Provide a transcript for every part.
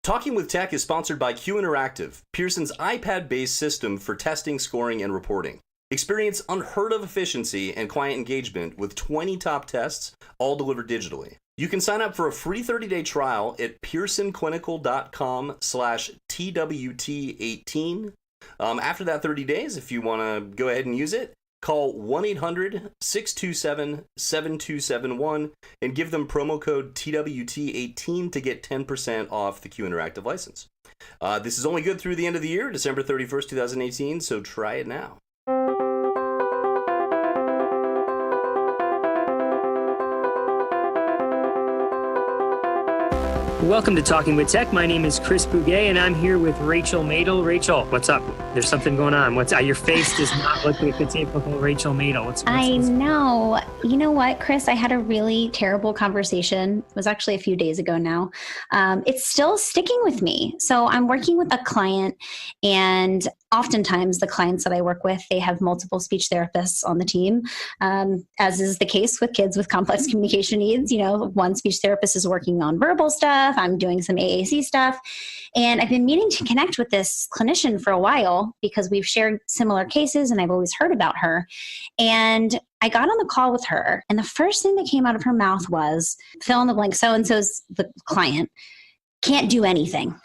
Talking with Tech is sponsored by Q Interactive, Pearson's iPad-based system for testing, scoring, and reporting. Experience unheard of efficiency and client engagement with 20 top tests, all delivered digitally. You can sign up for a free 30-day trial at pearsonclinical.com/TWT18. After that 30 days, if you want to go ahead and use it, call 1-800-627-7271 and give them promo code TWT18 to get 10% off the Q Interactive license. This is only good through the end of the year, December 31st, 2018, so try it now. Welcome to Talking with Tech. My name is Chris Bouguet, and I'm here with Rachel Madel. Rachel, what's up? There's something going on. Your face does not look like the typical Rachel Madel. What's I know. You know what, Chris? I had a really terrible conversation. It was actually a few days ago now. It's still sticking with me. So I'm working with a client, and oftentimes the clients that I work with, they have multiple speech therapists on the team, as is the case with kids with complex communication needs. You know, one speech therapist is working on verbal stuff. I'm doing some AAC stuff. And I've been meaning to connect with this clinician for a while because we've shared similar cases and I've always heard about her. And I got on the call with her, and the first thing that came out of her mouth was, fill in the blank, so-and-so's the client, can't do anything.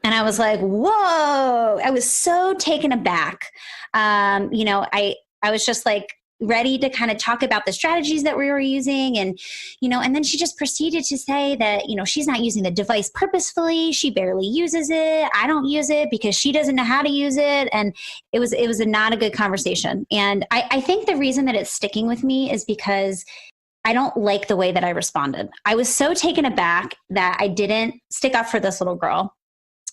And I was like, whoa, I was so taken aback. I was just like ready to kind of talk about the strategies that we were using. And then she just proceeded to say that, she's not using the device purposefully. She barely uses it. I don't use it because she doesn't know how to use it. And it was not a good conversation. And I think the reason that it's sticking with me is because I don't like the way that I responded. I was so taken aback that I didn't stick up for this little girl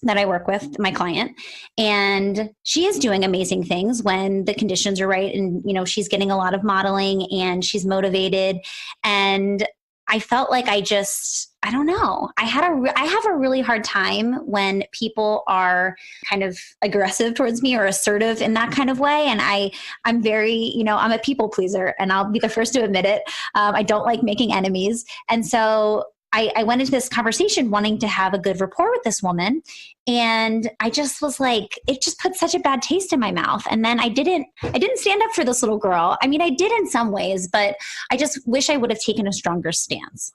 that I work with, my client, and she is doing amazing things when the conditions are right. And, she's getting a lot of modeling and she's motivated. And I felt like I don't know. I have a really hard time when people are kind of aggressive towards me or assertive in that kind of way. And I'm very, I'm a people pleaser, and I'll be the first to admit it. I don't like making enemies. And so I went into this conversation wanting to have a good rapport with this woman. And I just was like, it just put such a bad taste in my mouth. And then I didn't stand up for this little girl. I mean, I did in some ways, but I just wish I would have taken a stronger stance.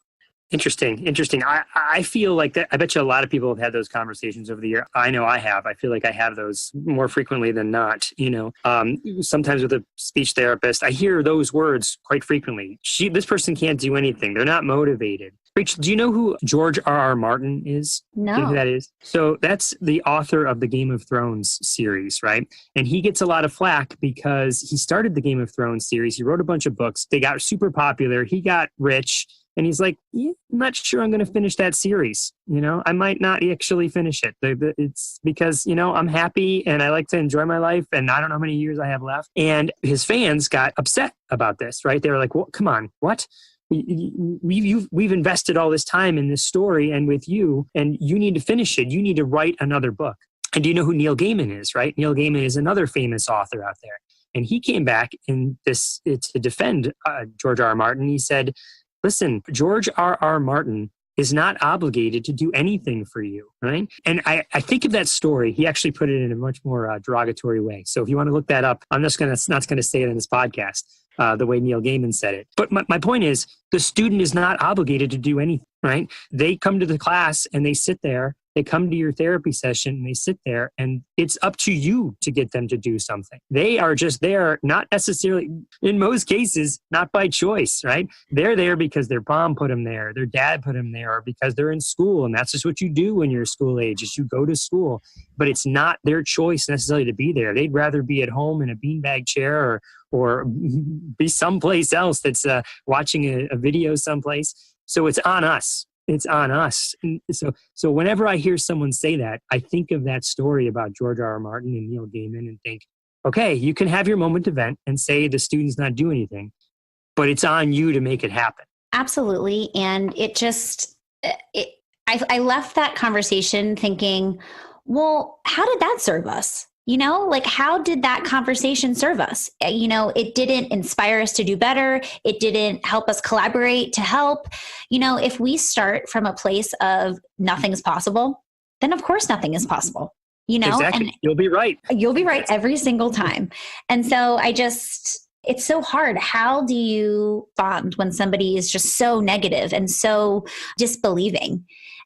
Interesting. I feel like that. I bet you a lot of people have had those conversations over the year. I know I have. I feel like I have those more frequently than not. Sometimes with a speech therapist, I hear those words quite frequently. This person can't do anything. They're not motivated. Rachel, do you know who George R.R. Martin is? No. Do you know who that is? So that's the author of the Game of Thrones series, right? And he gets a lot of flack because he started the Game of Thrones series. He wrote a bunch of books. They got super popular. He got rich. And he's like, I'm not sure I'm going to finish that series. I might not actually finish it. It's because, I'm happy and I like to enjoy my life and I don't know how many years I have left. And his fans got upset about this, right? They were like, well, come on, what? We've invested all this time in this story and with you, and you need to finish it. You need to write another book. And do you know who Neil Gaiman is, right? Neil Gaiman is another famous author out there. And he came back to defend George R.R. Martin. He said, listen, George R.R. Martin is not obligated to do anything for you, right? And I think of that story. He actually put it in a much more derogatory way. So if you want to look that up, I'm not going to say it in this podcast the way Neil Gaiman said it. But my point is, the student is not obligated to do anything, right? They come to the class and they sit there. They come to your therapy session and they sit there, and it's up to you to get them to do something. They are just there, not necessarily, in most cases, not by choice, right? They're there because their mom put them there, their dad put them there, or because they're in school. And that's just what you do when you're school age, is you go to school. But it's not their choice necessarily to be there. They'd rather be at home in a beanbag chair or be someplace else that's watching a video someplace. So it's on us. It's on us. And so whenever I hear someone say that, I think of that story about George R.R. Martin and Neil Gaiman and think, okay, you can have your moment to vent and say the student's not doing anything, but it's on you to make it happen. Absolutely. And I left that conversation thinking, well, how did that serve us? How did that conversation serve us? It didn't inspire us to do better. It didn't help us collaborate to help. If we start from a place of nothing's possible, then of course nothing is possible. Exactly. And you'll be right. You'll be right every single time. And so it's so hard. How do you bond when somebody is just so negative and so disbelieving?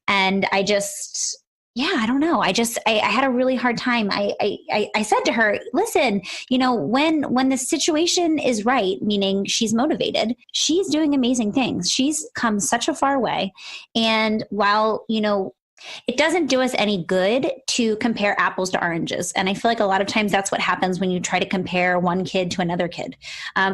And I don't know. I had a really hard time. I said to her, listen, when the situation is right, meaning she's motivated, she's doing amazing things. She's come such a far way. And while, it doesn't do us any good to compare apples to oranges. And I feel like a lot of times that's what happens when you try to compare one kid to another kid.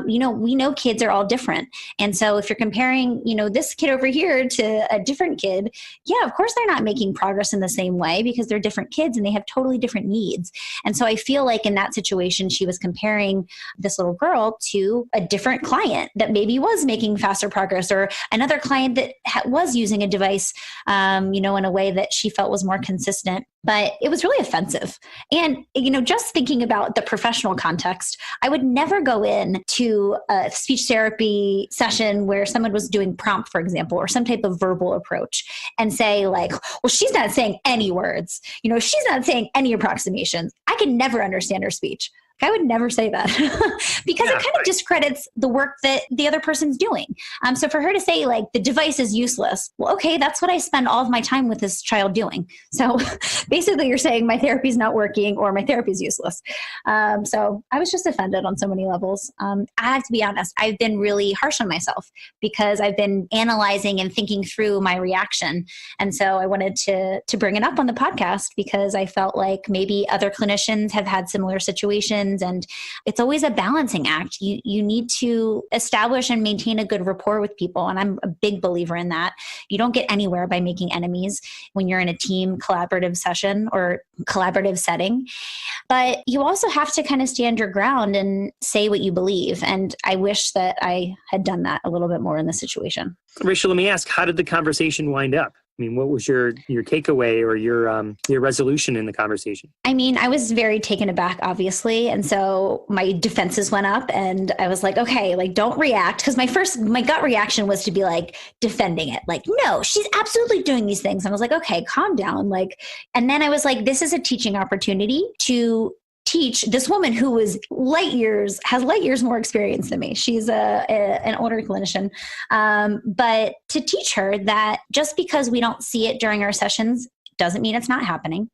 We know kids are all different. And so if you're comparing, this kid over here to a different kid, yeah, of course they're not making progress in the same way because they're different kids and they have totally different needs. And so I feel like in that situation, she was comparing this little girl to a different client that maybe was making faster progress, or another client that was using a device, in a way that she felt was more consistent. But it was really offensive. And, just thinking about the professional context, I would never go in to a speech therapy session where someone was doing prompt, for example, or some type of verbal approach and say like, well, she's not saying any words, she's not saying any approximations. I can never understand her speech. I would never say that because it kind of discredits the work that the other person's doing. So for her to say like the device is useless, well, okay, that's what I spend all of my time with this child doing. So basically you're saying my therapy's not working or my therapy's useless. So I was just offended on so many levels. I have to be honest, I've been really harsh on myself because I've been analyzing and thinking through my reaction. And so I wanted to bring it up on the podcast because I felt like maybe other clinicians have had similar situations. And it's always a balancing act. You need to establish and maintain a good rapport with people. And I'm a big believer in that. You don't get anywhere by making enemies when you're in a team collaborative session or collaborative setting. But you also have to kind of stand your ground and say what you believe. And I wish that I had done that a little bit more in this situation. Rachel, let me ask, how did the conversation wind up? I mean, what was your takeaway or your resolution in the conversation? I mean, I was very taken aback, obviously. And so my defenses went up and I was like, okay, like don't react. Because my gut reaction was to be like defending it. Like, no, she's absolutely doing these things. And I was like, okay, calm down. And then I was like, this is a teaching opportunity to teach this woman who has light years more experience than me. She's an older clinician. But to teach her that just because we don't see it during our sessions doesn't mean it's not happening.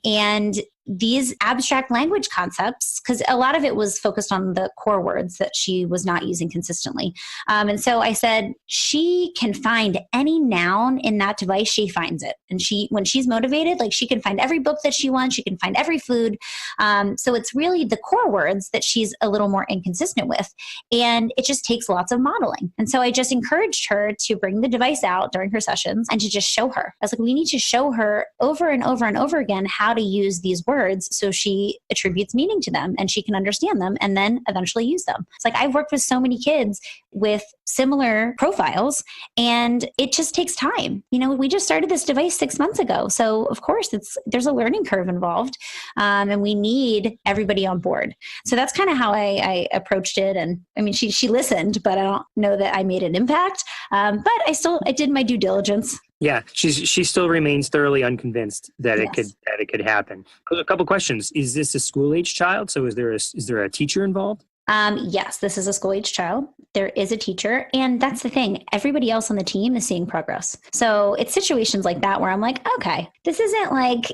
And these abstract language concepts, because a lot of it was focused on the core words that she was not using consistently. And so I said, she can find any noun in that device, she finds it. And when she's motivated, like she can find every book that she wants, she can find every food. So it's really the core words that she's a little more inconsistent with. And it just takes lots of modeling. And so I just encouraged her to bring the device out during her sessions and to just show her. I was like, we need to show her over and over and over again how to use these words so she attributes meaning to them and she can understand them and then eventually use them. It's like I've worked with so many kids with similar profiles and it just takes time. We just started this device 6 months ago. So of course there's a learning curve involved and we need everybody on board. So that's kind of how I approached it. And I mean, she listened, but I don't know that I made an impact. But I did my due diligence. Yeah, she still remains thoroughly unconvinced that Yes. it could happen. A couple questions. Is this a school-age child? So is there a teacher involved? Yes, this is a school-age child. There is a teacher. And that's the thing. Everybody else on the team is seeing progress. So it's situations like that where I'm like, okay, this isn't like,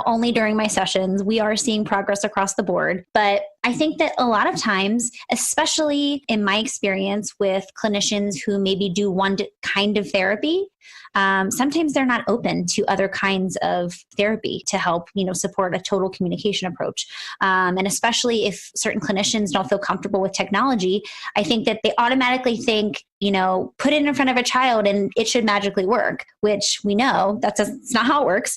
only during my sessions. We are seeing progress across the board. But I think that a lot of times, especially in my experience with clinicians who maybe do one kind of therapy, sometimes they're not open to other kinds of therapy to help, support a total communication approach. And especially if certain clinicians don't feel comfortable with technology, I think that they automatically think, put it in front of a child and it should magically work, which we know it's not how it works.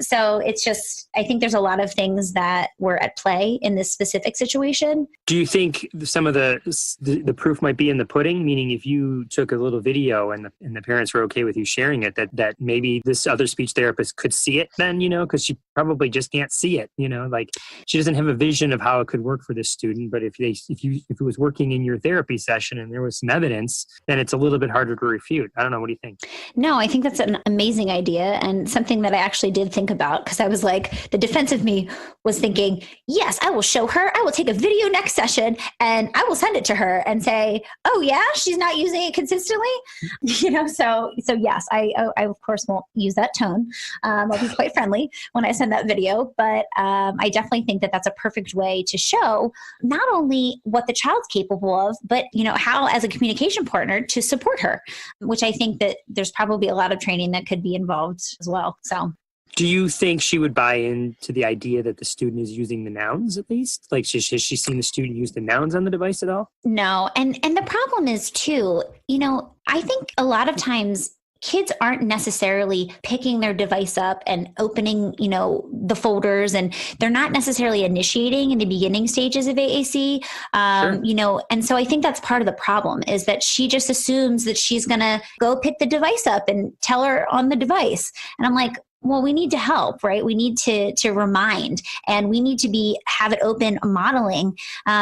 So it's just, I think there's a lot of things that were at play in this specific situation. Do you think some of the proof might be in the pudding? Meaning if you took a little video and the parents were okay with you sharing it, that maybe this other speech therapist could see it then, because she probably just can't see it, like she doesn't have a vision of how it could work for this student. But if it was working in your therapy session and there was some evidence, then it's a little bit harder to refute. I don't know. What do you think? No, I think that's an amazing idea and something that I actually did think about, because I was like, the defensive me was thinking, yes, I will show her. I will take a video next session and I will send it to her and say, oh yeah, she's not using it consistently. So yes, I of course won't use that tone. I'll be quite friendly when I send that video, but I definitely think that that's a perfect way to show not only what the child's capable of, but how as a communication partner to support her, which I think that there's probably a lot of training that could be involved as well. So do you think she would buy into the idea that the student is using the nouns at least? Like, has she seen the student use the nouns on the device at all? No. And the problem is too, I think a lot of times kids aren't necessarily picking their device up and opening, the folders, and they're not necessarily initiating in the beginning stages of AAC. Sure. And so I think that's part of the problem, is that she just assumes that she's going to go pick the device up and tell her on the device. And I'm like, well, we need to help, right? We need to remind, and we need to have it open modeling,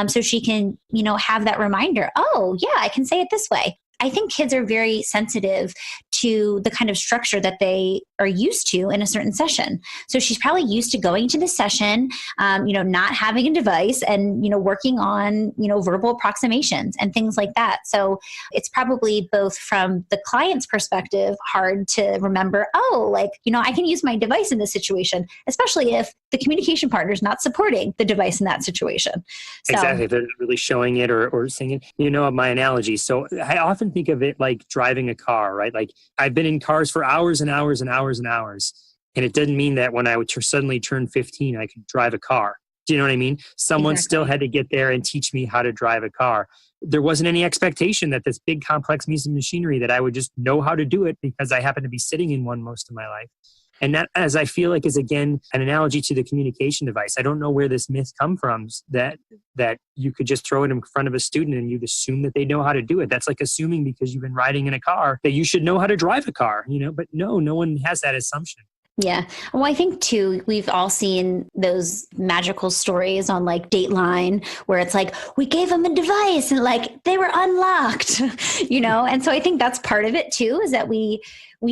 so she can, have that reminder. Oh yeah, I can say it this way. I think kids are very sensitive to the kind of structure that they are used to in a certain session. So she's probably used to going to the session, not having a device and, working on, verbal approximations and things like that. So it's probably both from the client's perspective, hard to remember, I can use my device in this situation, especially if the communication partner is not supporting the device in that situation. So, exactly. They're not really showing it or saying it. My analogy. So I often think of it like driving a car, right? Like I've been in cars for hours and hours and hours and hours. And it didn't mean that when I would suddenly turn 15, I could drive a car. Do you know what I mean? Someone still had to get there and teach me how to drive a car. There wasn't any expectation that this big complex piece of machinery that I would just know how to do it because I happen to be sitting in one most of my life. And that, as I feel like, is again an analogy to the communication device. I don't know where this myth comes from that you could just throw it in front of a student and you'd assume that they know how to do it. That's like assuming because you've been riding in a car that you should know how to drive a car, but no one has that assumption. Yeah. Well, I think too, we've all seen those magical stories on like Dateline where it's like, we gave them a device and like they were unlocked, And so I think that's part of it too, is that we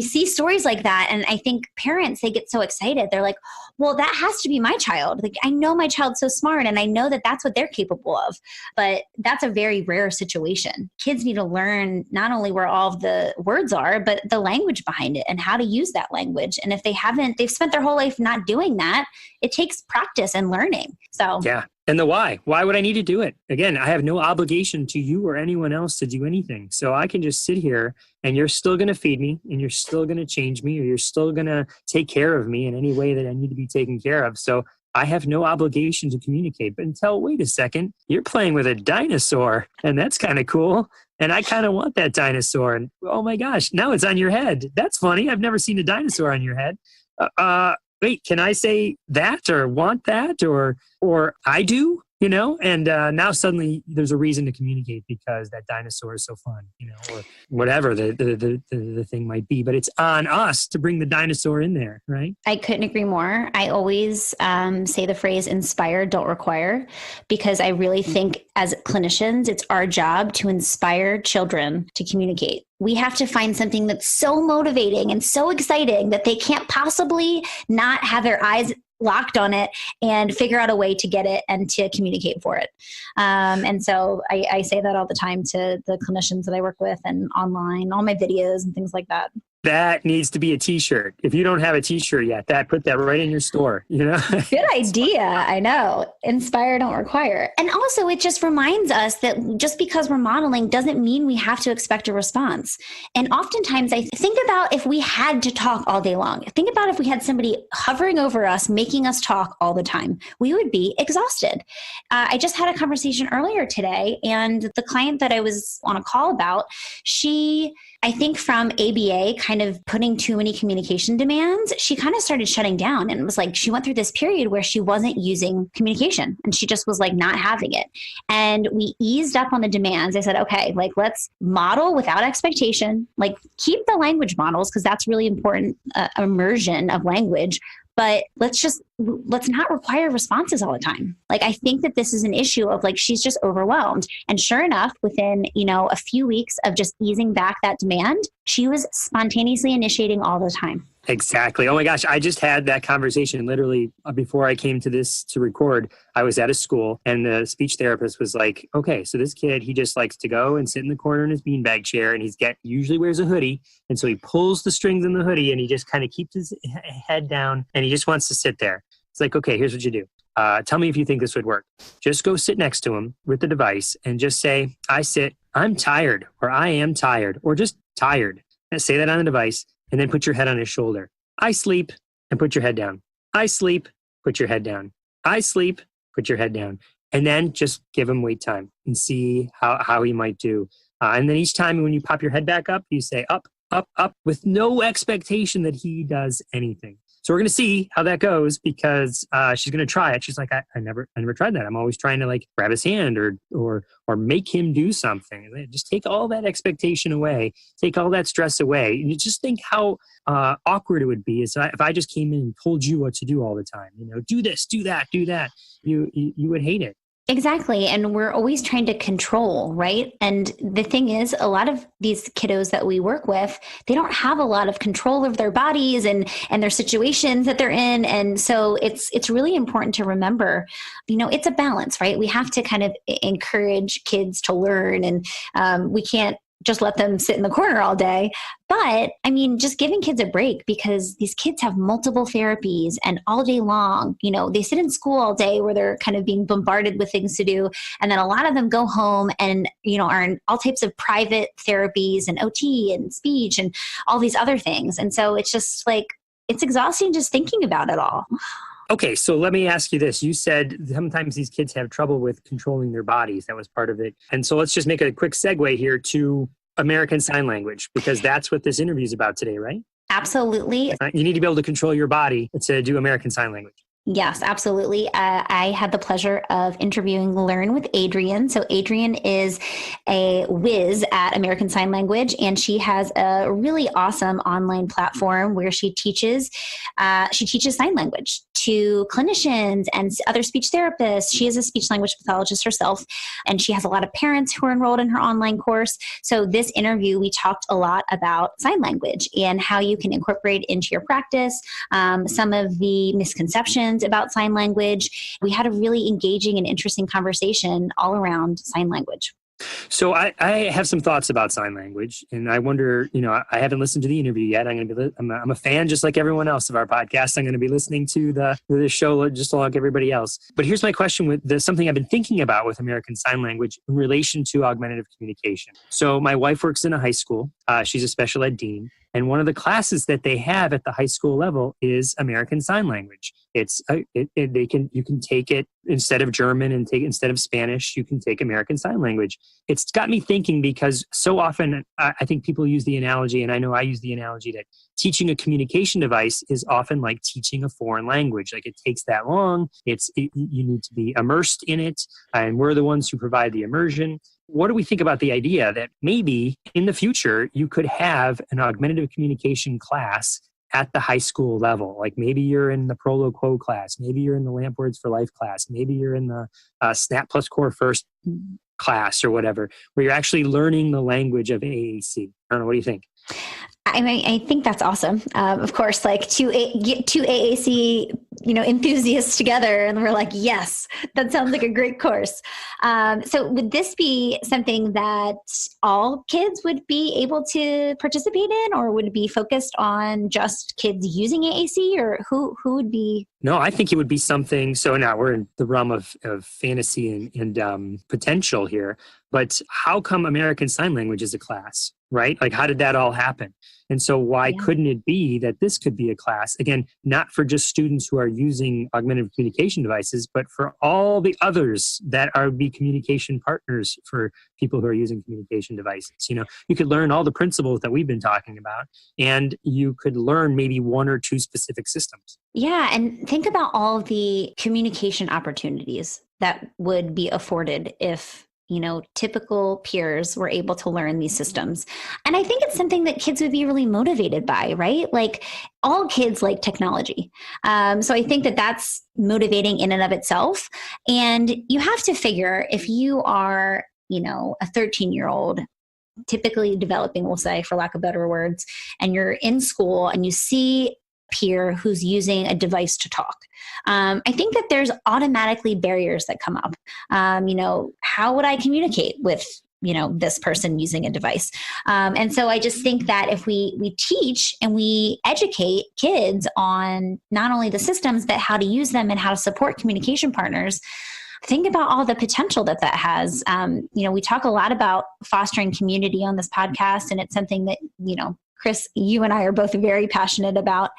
see stories like that. And I think parents, they get so excited. They're like, well, that has to be my child. Like, I know my child's so smart and I know that that's what they're capable of, but that's a very rare situation. Kids need to learn not only where all of the words are, but the language behind it and how to use that language. And if they've spent their whole life not doing that, it takes practice and learning. So yeah. And the why. Why would I need to do it? Again, I have no obligation to you or anyone else to do anything. So I can just sit here and you're still going to feed me and you're still going to change me or you're still going to take care of me in any way that I need to be taken care of. So I have no obligation to communicate. But wait a second, you're playing with a dinosaur and that's kind of cool. And I kind of want that dinosaur. And oh my gosh, now it's on your head. That's funny. I've never seen a dinosaur on your head. Wait, can I say that or want that or I do, and now suddenly there's a reason to communicate because that dinosaur is so fun, or whatever the thing might be, but it's on us to bring the dinosaur in there, right? I couldn't agree more. I always say the phrase inspire, don't require, because I really think as clinicians, it's our job to inspire children to communicate. We have to find something that's so motivating and so exciting that they can't possibly not have their eyes locked on it and figure out a way to get it and to communicate for it. And so I say that all the time to the clinicians that I work with and online, all my videos and things like that. That needs to be a t-shirt. If you don't have a t-shirt yet, put that right in your store, Good idea. I know. Inspire, don't require. And also it just reminds us that just because we're modeling doesn't mean we have to expect a response. And oftentimes I think about if we had to talk all day long, think about if we had somebody hovering over us, making us talk all the time, we would be exhausted. I just had a conversation earlier today and the client that I was on a call about, I think from ABA kind of putting too many communication demands, she kind of started shutting down, and it was like she went through this period where she wasn't using communication and she just was like not having it. And we eased up on the demands. I said, okay, like let's model without expectation, like keep the language models because that's really important, immersion of language. But let's not require responses all the time. Like, I think that this is an issue of like, she's just overwhelmed. And sure enough, within, a few weeks of just easing back that demand, she was spontaneously initiating all the time. Exactly. Oh my gosh. I just had that conversation literally before I came to this to record. I was at a school and the speech therapist was like, okay, so this kid, he just likes to go and sit in the corner in his beanbag chair and usually wears a hoodie. And so he pulls the strings in the hoodie and he just kind of keeps his head down and he just wants to sit there. It's like, okay, here's what you do. Tell me if you think this would work. Just go sit next to him with the device and just say, I'm tired, or I am tired, or just tired. And say that on the device. And then put your head on his shoulder. I sleep, and put your head down. I sleep, put your head down. I sleep, put your head down. And then just give him wait time and see how he might do. And then each time when you pop your head back up, you say up, up, up, with no expectation that he does anything. So we're going to see how that goes because she's going to try it. She's like, I never tried that. I'm always trying to like grab his hand or make him do something. Just take all that expectation away, take all that stress away. And you just think how awkward it would be if I just came in and told you what to do all the time. Do this, do that, do that. You would hate it. Exactly. And we're always trying to control, right? And the thing is, a lot of these kiddos that we work with, they don't have a lot of control of their bodies and their situations that they're in. And so it's really important to remember, it's a balance, right? We have to kind of encourage kids to learn and we can't just let them sit in the corner all day. But just giving kids a break because these kids have multiple therapies and all day long, they sit in school all day where they're kind of being bombarded with things to do. And then a lot of them go home and, are in all types of private therapies and OT and speech and all these other things. And so it's just like, it's exhausting just thinking about it all. Okay, so let me ask you this. You said sometimes these kids have trouble with controlling their bodies. That was part of it. And so let's just make a quick segue here to American Sign Language, because that's what this interview is about today, right? Absolutely. You need to be able to control your body to do American Sign Language. Yes, absolutely. I had the pleasure of interviewing Learn with Adrienne. So Adrienne is a whiz at American Sign Language, and she has a really awesome online platform where she teaches sign language to clinicians and other speech therapists. She is a speech language pathologist herself, and she has a lot of parents who are enrolled in her online course. So this interview, we talked a lot about sign language and how you can incorporate into your practice, some of the misconceptions about sign language. We had a really engaging and interesting conversation all around sign language. So I have some thoughts about sign language, and I wonder, I haven't listened to the interview yet. I'm a fan just like everyone else of our podcast. I'm going to be listening to the show just like everybody else. But here's my question with something I've been thinking about with American Sign Language in relation to augmentative communication. So my wife works in a high school. She's a special ed dean. And one of the classes that they have at the high school level is American Sign Language. You can take it instead of German and instead of Spanish, you can take American Sign Language. It's got me thinking because so often I think people use the analogy, and I know I use the analogy that teaching a communication device is often like teaching a foreign language. Like it takes that long. You need to be immersed in it, and we're the ones who provide the immersion. What do we think about the idea that maybe in the future you could have an augmentative communication class at the high school level? Like maybe you're in the Prolo Quo class, maybe you're in the Lamp Words for Life class, maybe you're in the Snap Plus Core First class or whatever, where you're actually learning the language of AAC. I don't know, what do you think? I think that's awesome. Of course, like two AAC, enthusiasts together, and we're like, yes, that sounds like a great course. So would this be something that all kids would be able to participate in, or would it be focused on just kids using AAC, or who would be? No, I think it would be something. So now we're in the realm of fantasy and potential here. But how come American Sign Language is a class, right? Like, how did that all happen? And so why couldn't it be that this could be a class? Again, not for just students who are using augmentative communication devices, but for all the others that be communication partners for people who are using communication devices. You could learn all the principles that we've been talking about, and you could learn maybe one or two specific systems. Yeah, and think about all the communication opportunities that would be afforded if typical peers were able to learn these systems. And I think it's something that kids would be really motivated by, right? Like all kids like technology. So I think that that's motivating in and of itself. And you have to figure if you are, a 13-year-old typically developing, we'll say, for lack of better words, and you're in school and you see peer who's using a device to talk. I think that there's automatically barriers that come up. How would I communicate with this person using a device? And so I just think that if we teach and we educate kids on not only the systems, but how to use them and how to support communication partners, think about all the potential that has. We talk a lot about fostering community on this podcast, and it's something that, Chris, you and I are both very passionate about.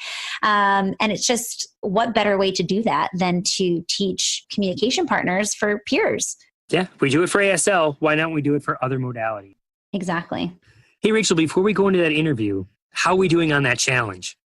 And it's just, what better way to do that than to teach communication partners for peers? Yeah, we do it for ASL. Why don't we do it for other modalities? Exactly. Hey, Rachel, before we go into that interview, how are we doing on that challenge?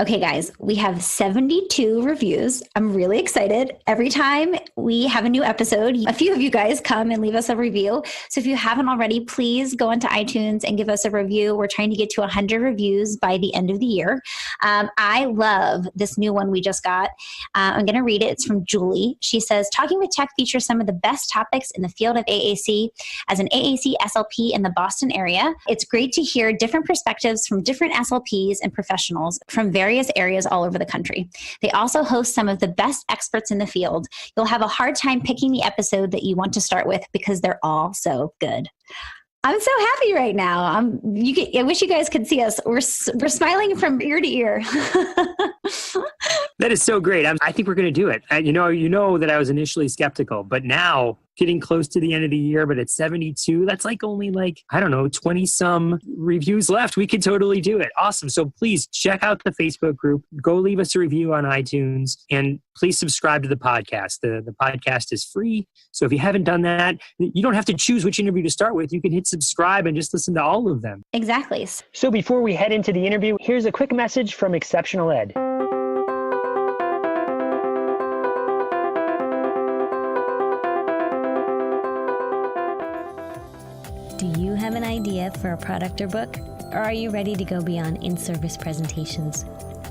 Okay, guys, we have 72 reviews. I'm really excited. Every time we have a new episode, a few of you guys come and leave us a review. So if you haven't already, please go onto iTunes and give us a review. We're trying to get to 100 reviews by the end of the year. I love this new one we just got. I'm going to read it. It's from Julie. She says, Talking with Tech features some of the best topics in the field of AAC. As an AAC SLP in the Boston area, it's great to hear different perspectives from different SLPs and professionals from various areas all over the country. They also host some of the best experts in the field. You'll have a hard time picking the episode that you want to start with because they're all so good. I'm so happy right now. I wish you guys could see us. We're smiling from ear to ear. That is so great. I think we're going to do it. You know that I was initially skeptical, but now getting close to the end of the year, but at 72, that's only 20 some reviews left. We could totally do it. Awesome. So please check out the Facebook group, go leave us a review on iTunes, and please subscribe to the podcast. The podcast is free. So if you haven't done that, you don't have to choose which interview to start with. You can hit subscribe and just listen to all of them. Exactly. So before we head into the interview, here's a quick message from Exceptional Ed. Do you have an idea for a product or book? Or are you ready to go beyond in-service presentations?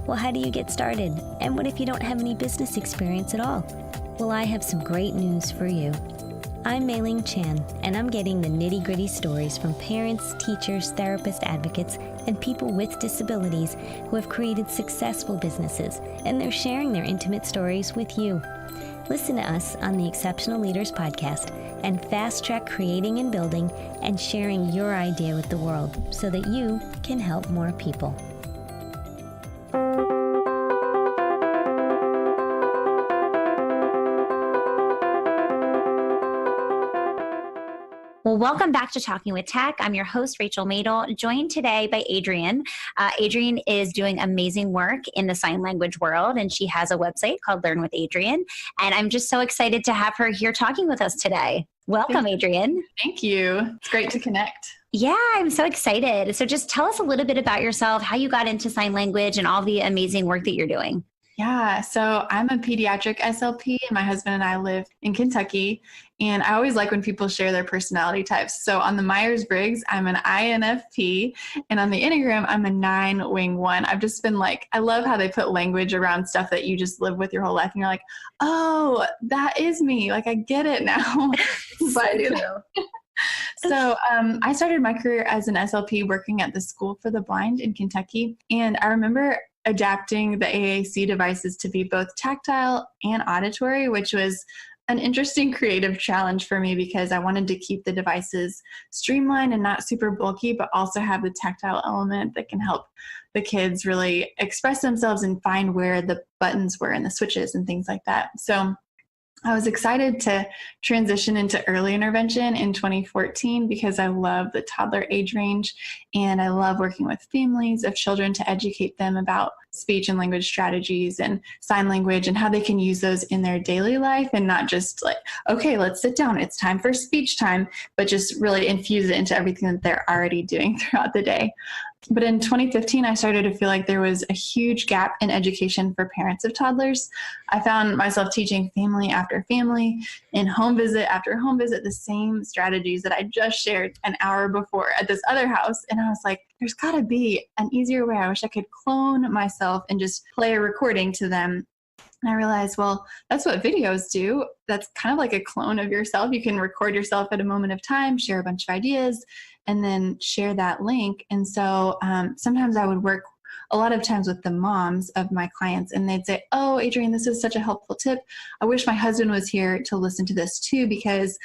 Well, how do you get started? And what if you don't have any business experience at all? Well, I have some great news for you. I'm Mei-Ling Chan, and I'm getting the nitty-gritty stories from parents, teachers, therapists, advocates, and people with disabilities who have created successful businesses, and they're sharing their intimate stories with you. Listen to us on the Exceptional Leaders Podcast and fast-track creating and building and sharing your idea with the world so that you can help more people. Well, welcome back to Talking with Tech. I'm your host, Rachel Madel, joined today by Adrienne. Adrienne is doing amazing work in the sign language world, and she has a website called Learn with Adrienne. And I'm just so excited to have her here talking with us today. Welcome, Adrienne. Thank you. It's great to connect. Yeah, I'm so excited. So just tell us a little bit about yourself, how you got into sign language, and all the amazing work that you're doing. Yeah, so I'm a pediatric SLP, and my husband and I live in Kentucky. And I always like when people share their personality types. So on the Myers-Briggs, I'm an INFP, and on the Enneagram, I'm a 9 wing 1. I've just been I love how they put language around stuff that you just live with your whole life, and you're like, oh, that is me. I get it now. So I started my career as an SLP working at the School for the Blind in Kentucky. And I remember adapting the AAC devices to be both tactile and auditory, which was an interesting creative challenge for me because I wanted to keep the devices streamlined and not super bulky, but also have the tactile element that can help the kids really express themselves and find where the buttons were and the switches and things like that. So I was excited to transition into early intervention in 2014 because I love the toddler age range and I love working with families of children to educate them about speech and language strategies and sign language and how they can use those in their daily life and not just okay, let's sit down, it's time for speech time, but just really infuse it into everything that they're already doing throughout the day. But in 2015, I started to feel like there was a huge gap in education for parents of toddlers. I found myself teaching family after family and home visit after home visit, the same strategies that I just shared an hour before at this other house. And I was like, there's got to be an easier way. I wish I could clone myself and just play a recording to them And I realized, well, that's what videos do. That's kind of like a clone of yourself. You can record yourself at a moment of time, share a bunch of ideas, and then share that link. And so sometimes I would work a lot of times with the moms of my clients, and they'd say, oh, Adrienne, this is such a helpful tip. I wish my husband was here to listen to this too, because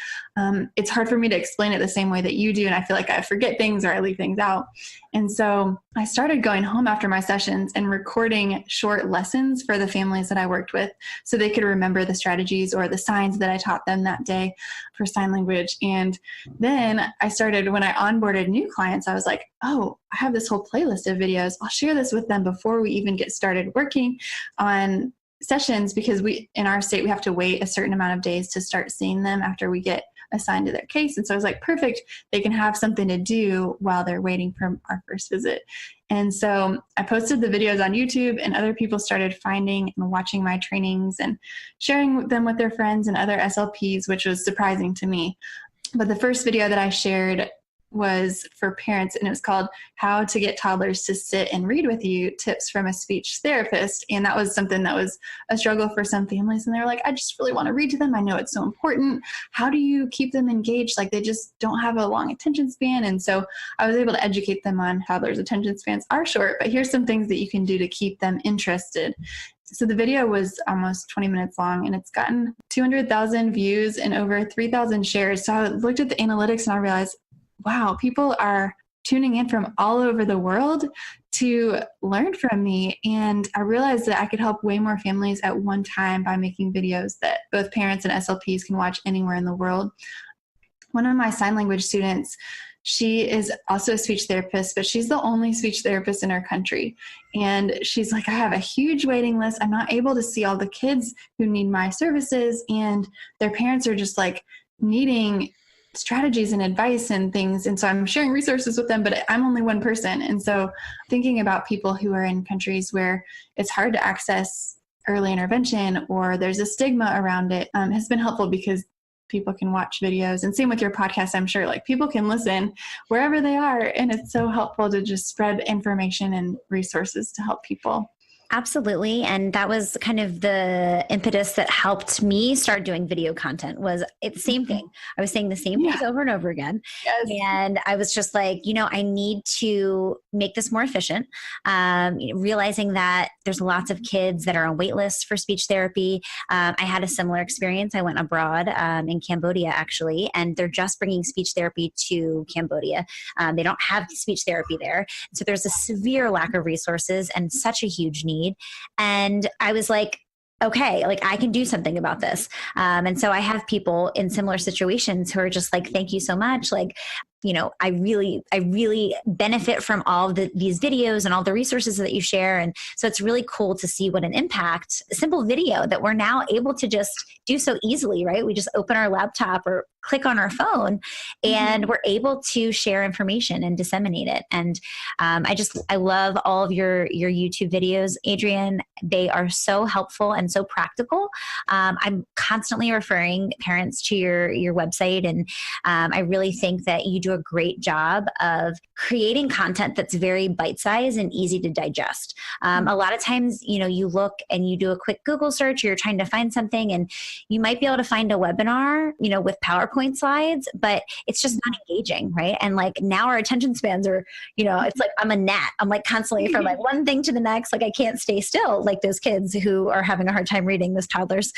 it's hard for me to explain it the same way that you do. And I feel like I forget things or I leave things out. And so I started going home after my sessions and recording short lessons for the families that I worked with so they could remember the strategies or the signs that I taught them that day for sign language. And then I started, when I onboarded new clients, I was like, oh, I have this whole playlist of videos. I'll share this with them before we even get started working on sessions, because in our state, we have to wait a certain amount of days to start seeing them after we get assigned to their case. And so I was like, perfect. They can have something to do while they're waiting for our first visit. And so I posted the videos on YouTube, and other people started finding and watching my trainings and sharing them with their friends and other SLPs, which was surprising to me. But the first video that I shared was for parents, and it was called How to Get Toddlers to Sit and Read With You, Tips from a Speech Therapist. And that was something that was a struggle for some families. And they were like, I just really want to read to them. I know it's so important. How do you keep them engaged? Like, they just don't have a long attention span. And so I was able to educate them on how their attention spans are short, but here's some things that you can do to keep them interested. So the video was almost 20 minutes long, and it's gotten 200,000 views and over 3,000 shares. So I looked at the analytics and I realized, wow, people are tuning in from all over the world to learn from me. And I realized that I could help way more families at one time by making videos that both parents and SLPs can watch anywhere in the world. One of my sign language students, she is also a speech therapist, but she's the only speech therapist in our country. And she's like, I have a huge waiting list. I'm not able to see all the kids who need my services. And their parents are just like needing strategies and advice and things. And so I'm sharing resources with them, but I'm only one person. And so thinking about people who are in countries where it's hard to access early intervention or there's a stigma around it has been helpful, because people can watch videos. And same with your podcast, I'm sure, like people can listen wherever they are. And it's so helpful to just spread information and resources to help people. Absolutely. And that was kind of the impetus that helped me start doing video content. Was it's the same thing. I was saying the same things over and over again. Yes. And I was just like, I need to make this more efficient. Realizing that there's lots of kids that are on wait lists for speech therapy. I had a similar experience. I went abroad in Cambodia, actually, and they're just bringing speech therapy to Cambodia. They don't have speech therapy there. So there's a severe lack of resources and such a huge need. And I was like, okay, like I can do something about this. And so I have people in similar situations who are just like, thank you so much. Like, I really benefit from all of these videos and all the resources that you share. And so it's really cool to see what an impact a simple video that we're now able to just do so easily, right? We just open our laptop or click on our phone and we're able to share information and disseminate it. And I love all of your YouTube videos, Adrienne. They are so helpful and so practical. I'm constantly referring parents to your website. And I really think that you do a great job of creating content that's very bite-sized and easy to digest. A lot of times, you look and you do a quick Google search, or you're trying to find something, and you might be able to find a webinar, with PowerPoint slides, but it's just not engaging, right? And like now our attention spans are, it's like I'm a gnat. I'm like constantly from like one thing to the next. Like I can't stay still, like those kids who are having a hard time reading, those toddlers.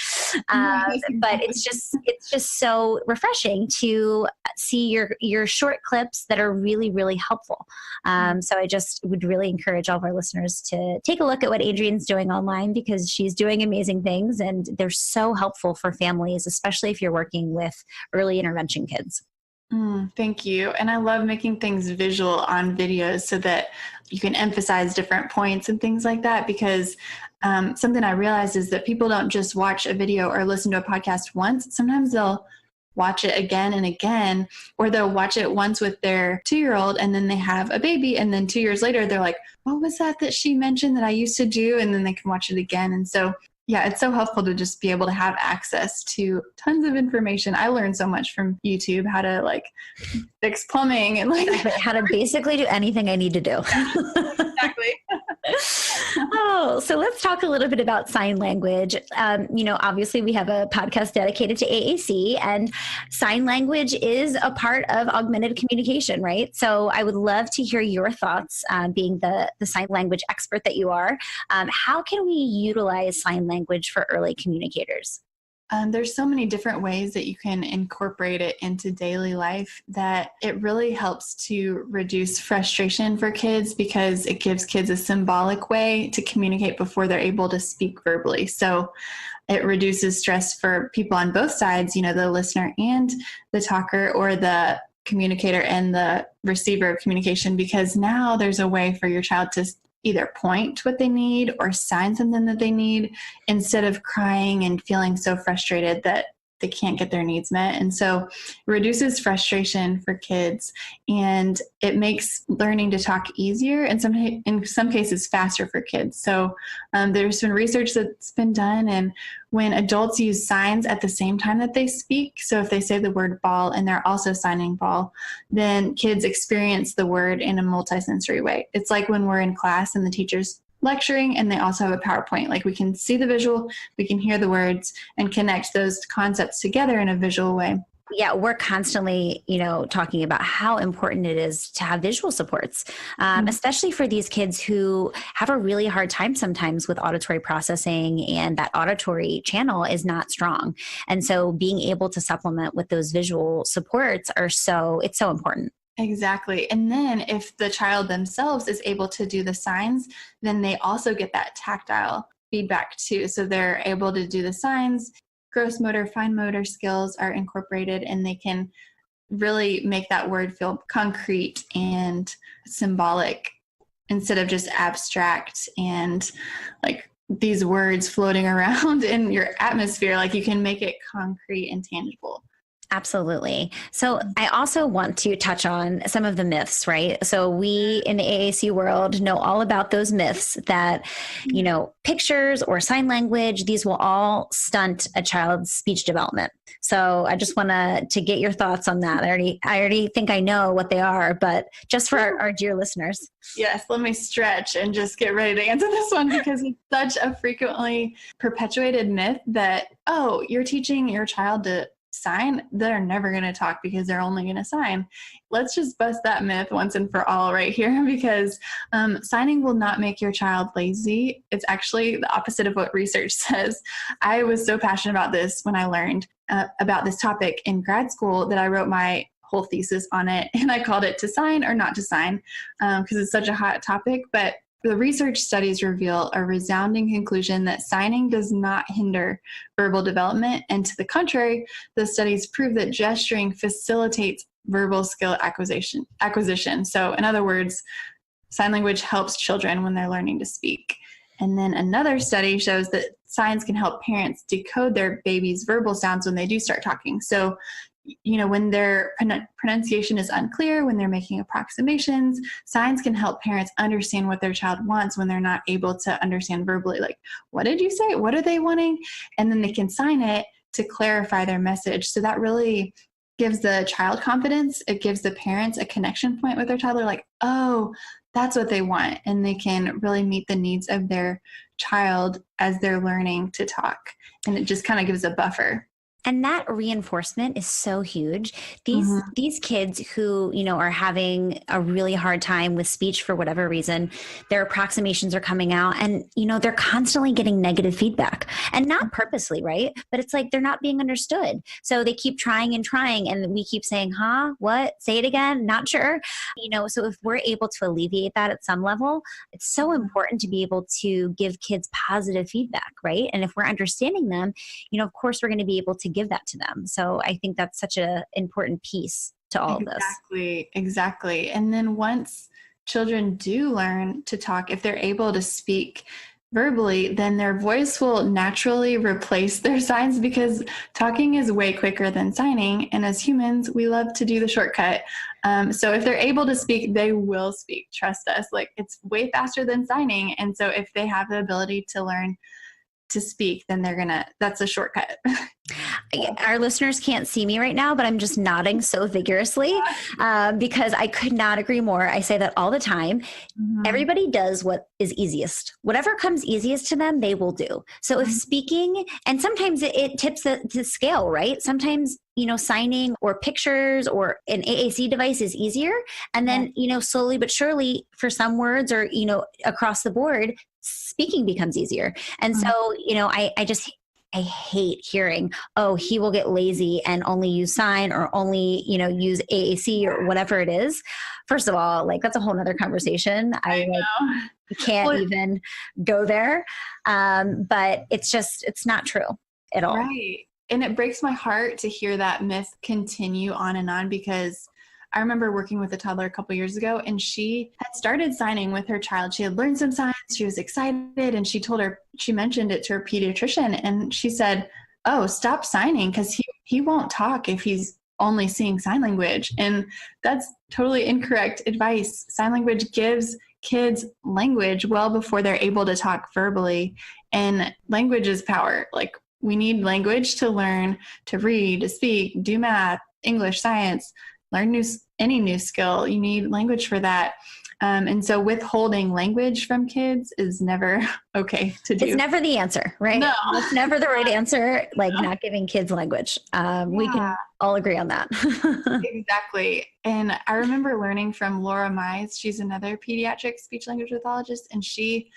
But it's just so refreshing to see your short clips that are really, really helpful. So I just would really encourage all of our listeners to take a look at what Adrienne's doing online, because she's doing amazing things and they're so helpful for families, especially if you're working with early intervention kids. Thank you. And I love making things visual on videos so that you can emphasize different points and things like that, because something I realized is that people don't just watch a video or listen to a podcast once. Sometimes they'll watch it again and again, or they'll watch it once with their 2-year-old and then they have a baby. And then 2 years later, they're like, what was that she mentioned that I used to do? And then they can watch it again. And so, yeah, it's so helpful to just be able to have access to tons of information. I learned so much from YouTube, how to like fix plumbing and like how to basically do anything I need to do. Exactly. Oh, so let's talk a little bit about sign language. Obviously we have a podcast dedicated to AAC, and sign language is a part of augmented communication, right? So I would love to hear your thoughts, being the sign language expert that you are. How can we utilize sign language for early communicators? There's so many different ways that you can incorporate it into daily life that it really helps to reduce frustration for kids, because it gives kids a symbolic way to communicate before they're able to speak verbally. So it reduces stress for people on both sides, the listener and the talker, or the communicator and the receiver of communication, because now there's a way for your child to either point what they need or sign something that they need, instead of crying and feeling so frustrated that they can't get their needs met. And so it reduces frustration for kids, and it makes learning to talk easier, and in some cases faster for kids. So there's been research that's been done, and when adults use signs at the same time that they speak, so if they say the word ball and they're also signing ball, then kids experience the word in a multisensory way. It's like when we're in class and the teacher's lecturing and they also have a PowerPoint. Like, we can see the visual, we can hear the words, and connect those concepts together in a visual way. Yeah, we're constantly, talking about how important it is to have visual supports, especially for these kids who have a really hard time sometimes with auditory processing, and that auditory channel is not strong. And so being able to supplement with those visual supports it's so important. Exactly. And then if the child themselves is able to do the signs, then they also get that tactile feedback too. So they're able to do the signs, gross motor, fine motor skills are incorporated, and they can really make that word feel concrete and symbolic instead of just abstract and like these words floating around in your atmosphere. Like, you can make it concrete and tangible. Absolutely. So I also want to touch on some of the myths, right? So we in the AAC world know all about those myths that, pictures or sign language, these will all stunt a child's speech development. So I just want to get your thoughts on that. I already think I know what they are, but just for our dear listeners. Yes, let me stretch and just get ready to answer this one, because it's such a frequently perpetuated myth that, you're teaching your child to sign, they're never going to talk because they're only going to sign. Let's just bust that myth once and for all right here, because signing will not make your child lazy. It's actually the opposite of what research says. I was so passionate about this when I learned about this topic in grad school that I wrote my whole thesis on it, and I called it "To Sign or Not to Sign," because it's such a hot topic. But the research studies reveal a resounding conclusion that signing does not hinder verbal development, and to the contrary, the studies prove that gesturing facilitates verbal skill acquisition. So in other words, sign language helps children when they're learning to speak. And then another study shows that signs can help parents decode their baby's verbal sounds when they do start talking. So when their pronunciation is unclear, when they're making approximations, signs can help parents understand what their child wants when they're not able to understand verbally. Like, what did you say? What are they wanting? And then they can sign it to clarify their message. So that really gives the child confidence. It gives the parents a connection point with their child. They're like, oh, that's what they want. And they can really meet the needs of their child as they're learning to talk. And it just kind of gives a buffer. And that reinforcement is so huge. These kids who, are having a really hard time with speech for whatever reason, their approximations are coming out, and, they're constantly getting negative feedback, and not purposely, right? But it's like they're not being understood. So they keep trying, and we keep saying, what? Say it again? Not sure. So if we're able to alleviate that at some level, it's so important to be able to give kids positive feedback, right? And if we're understanding them, of course, we're going to be able to give that to them. So I think that's such an important piece to all of this. Exactly. And then once children do learn to talk, if they're able to speak verbally, then their voice will naturally replace their signs, because talking is way quicker than signing. And as humans, we love to do the shortcut. So if they're able to speak, they will speak. Trust us. Like, it's way faster than signing. And so if they have the ability to learn to speak, then that's a shortcut. our listeners can't see me right now, but I'm just nodding so vigorously because I could not agree more. I say that all the time. Mhm. Everybody does what is easiest. Whatever comes easiest to them, they will do. So if speaking, and sometimes it tips the scale, right? Sometimes, signing or pictures or an AAC device is easier. And then, slowly but surely for some words or, across the board, speaking becomes easier. And so, I hate hearing, oh, he will get lazy and only use sign or only, use AAC or whatever it is. First of all, that's a whole nother conversation. I know. Can't even go there. But it's not true at all. Right. And it breaks my heart to hear that myth continue on and on, because I remember working with a toddler a couple years ago, and she had started signing with her child. She had learned some signs. She was excited, and she mentioned it to her pediatrician, and she said, oh, stop signing because he won't talk if he's only seeing sign language. And that's totally incorrect advice. Sign language gives kids language well before they're able to talk verbally, and language is power. We need language to learn to read, to speak, do math, English, science, learn any new skill. You need language for that. And so withholding language from kids is never okay to do. It's never the answer, right? No. It's never the right answer, not giving kids language. We can all agree on that. Exactly. And I remember learning from Laura Mize. She's another pediatric speech language pathologist. And she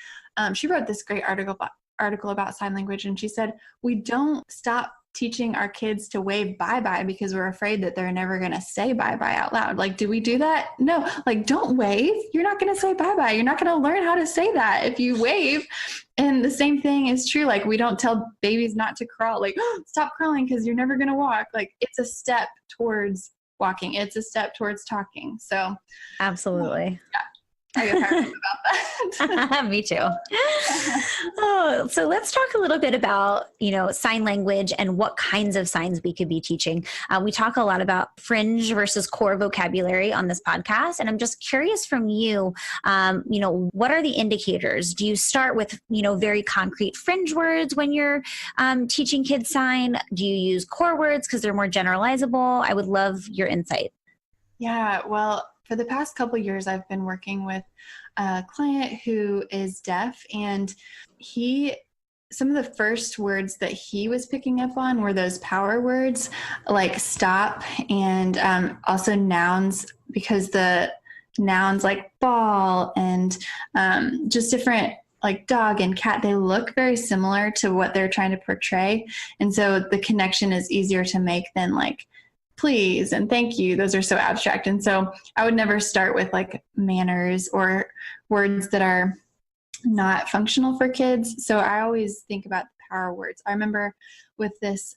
wrote this great article about sign language. And she said, we don't stop teaching our kids to wave bye-bye because we're afraid that they're never going to say bye-bye out loud. Do we do that? No, don't wave. You're not going to say bye-bye. You're not going to learn how to say that if you wave. And the same thing is true. We don't tell babies not to crawl, stop crawling because you're never going to walk. It's a step towards walking. It's a step towards talking. So absolutely. Yeah. I get fired up about that. Me too. So let's talk a little bit about, sign language and what kinds of signs we could be teaching. We talk a lot about fringe versus core vocabulary on this podcast. And I'm just curious from you, what are the indicators? Do you start with, very concrete fringe words when you're teaching kids sign? Do you use core words because they're more generalizable? I would love your insight. Yeah, well, for the past couple of years, I've been working with a client who is deaf, and some of the first words that he was picking up on were those power words like stop, and also nouns, because the nouns like ball and just different dog and cat, they look very similar to what they're trying to portray. And so the connection is easier to make than please and thank you. Those are so abstract. And so I would never start with manners or words that are not functional for kids. So I always think about the power words. I remember with this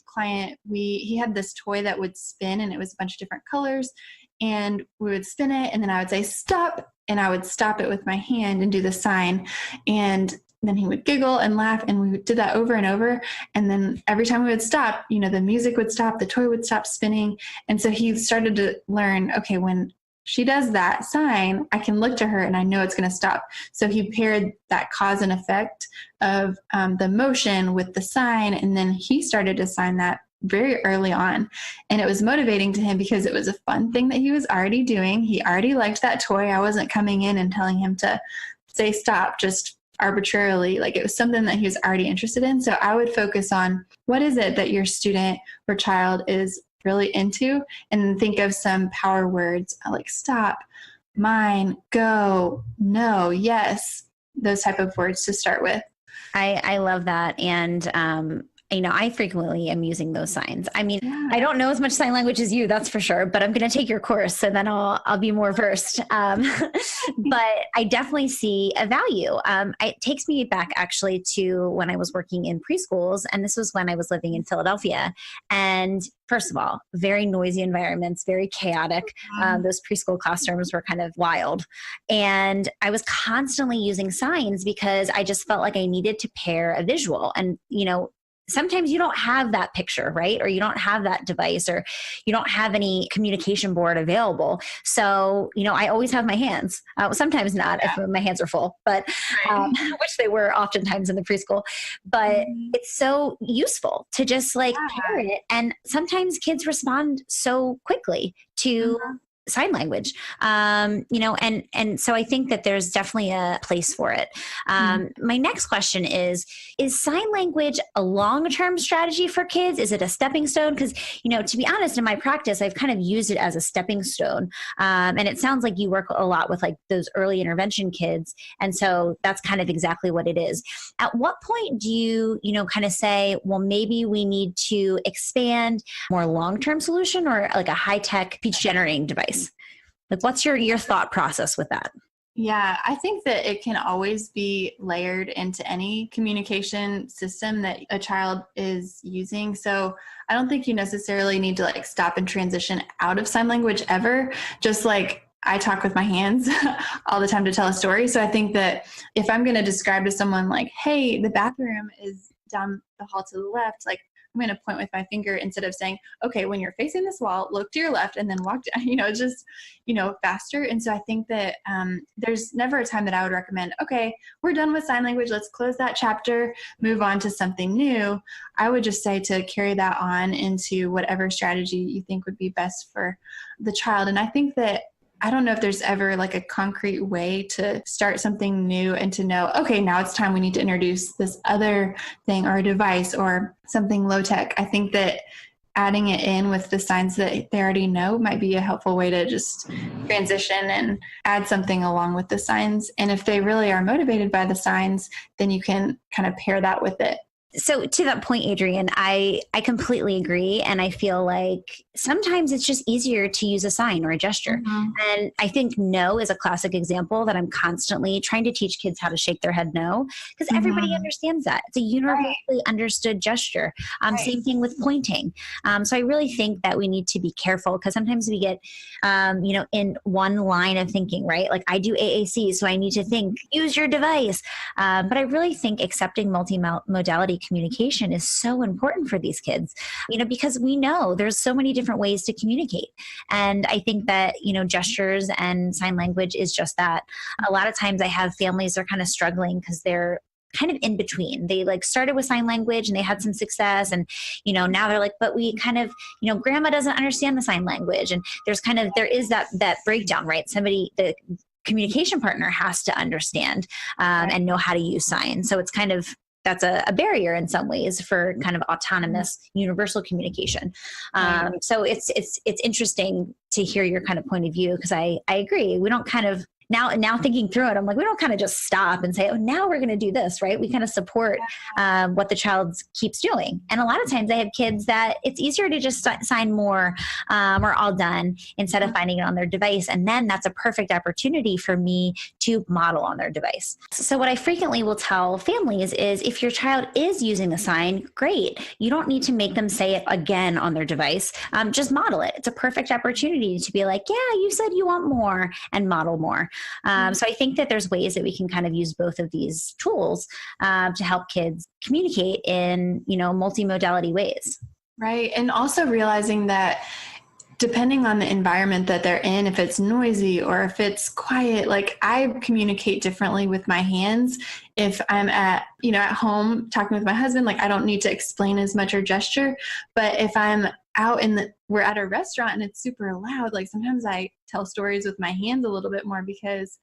client, he had this toy that would spin, and it was a bunch of different colors, and we would spin it, and then I would say stop, and I would stop it with my hand and do the sign. And then he would giggle and laugh, and we did that over and over. And then every time we would stop, the music would stop, the toy would stop spinning. And so he started to learn, okay, when she does that sign, I can look to her and I know it's going to stop. So he paired that cause and effect of the motion with the sign. And then he started to sign that very early on. And it was motivating to him because it was a fun thing that he was already doing. He already liked that toy. I wasn't coming in and telling him to say stop just arbitrarily. It was something that he was already interested in. So I would focus on what is it that your student or child is really into, and think of some power words like stop, mine, go, no, yes, those type of words to start with. I love that. And I frequently am using those signs. I don't know as much sign language as you, that's for sure, but I'm going to take your course, so then I'll be more versed. But I definitely see a value. It takes me back actually to when I was working in preschools, and this was when I was living in Philadelphia. And first of all, very noisy environments, very chaotic. Those preschool classrooms were kind of wild. And I was constantly using signs because I just felt like I needed to pair a visual. And, sometimes you don't have that picture, right? Or you don't have that device, or you don't have any communication board available. So, I always have my hands. Sometimes not if my hands are full, but which they were oftentimes in the preschool. But it's so useful to just pair it. And sometimes kids respond so quickly to sign language, and so I think that there's definitely a place for it. My next question is sign language a long-term strategy for kids? Is it a stepping stone? Because, to be honest, in my practice, I've kind of used it as a stepping stone. And it sounds like you work a lot with those early intervention kids. And so that's kind of exactly what it is. At what point do you, kind of say, well, maybe we need to expand more long-term solution, or a high-tech speech generating device? What's your thought process with that? Yeah, I think that it can always be layered into any communication system that a child is using. So I don't think you necessarily need to stop and transition out of sign language ever. Just I talk with my hands all the time to tell a story. So I think that if I'm going to describe to someone hey, the bathroom is down the hall to the left, I'm going to point with my finger instead of saying, okay, when you're facing this wall, look to your left and then walk down, it's just, faster. And so I think that there's never a time that I would recommend, okay, we're done with sign language. Let's close that chapter, move on to something new. I would just say to carry that on into whatever strategy you think would be best for the child. And I think that I don't know if there's ever a concrete way to start something new and to know, okay, now it's time we need to introduce this other thing or a device or something low tech. I think that adding it in with the signs that they already know might be a helpful way to just transition and add something along with the signs. And if they really are motivated by the signs, then you can kind of pair that with it. So to that point, Adrienne, I completely agree. And I feel like sometimes it's just easier to use a sign or a gesture. And I think no is a classic example that I'm constantly trying to teach kids how to shake their head no, because everybody understands that. It's a universally understood gesture. Same thing with pointing. So I really think that we need to be careful, because sometimes we get, in one line of thinking, right? I do AAC, so I need to think, use your device. But I really think accepting multi-modality communication is so important for these kids, because we know there's so many different ways to communicate. And I think that, gestures and sign language is just that. A lot of times I have families that are kind of struggling because they're kind of in between. They started with sign language and they had some success, and now they're but we kind of, grandma doesn't understand the sign language, and there is that breakdown, right? The communication partner has to understand and know how to use signs. So it's kind of, that's a barrier in some ways for kind of autonomous universal communication. So it's interesting to hear your kind of point of view, because I agree. We don't kind of, now thinking through it, I'm we don't kind of just stop and say, oh, now we're going to do this, right? We kind of support what the child keeps doing. And a lot of times I have kids that it's easier to just sign more or all done instead of finding it on their device. And then that's a perfect opportunity for me to model on their device. So what I frequently will tell families is, if your child is using a sign, great. You don't need to make them say it again on their device. Just model it. It's a perfect opportunity to be yeah, you said you want more, and model more. So I think that there's ways that we can kind of use both of these tools to help kids communicate in, multimodality ways. Right. And also realizing that depending on the environment that they're in, if it's noisy or if it's quiet, I communicate differently with my hands. If I'm at home talking with my husband, I don't need to explain as much or gesture. But if I'm out we're at a restaurant and it's super loud, sometimes I tell stories with my hands a little bit more because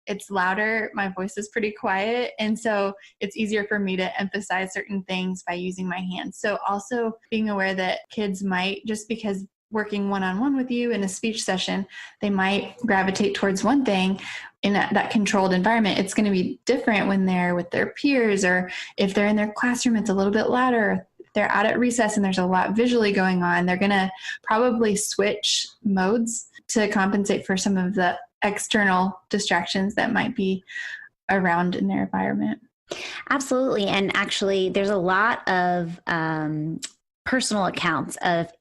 it's louder. My voice is pretty quiet. And so it's easier for me to emphasize certain things by using my hands. So also being aware that kids might, just because working one-on-one with you in a speech session, they might gravitate towards one thing in that controlled environment. It's going to be different when they're with their peers, or if they're in their classroom, it's a little bit louder. They're out at recess and there's a lot visually going on. They're going to probably switch modes to compensate for some of the external distractions that might be around in their environment. Absolutely. And actually, there's a lot of personal accounts of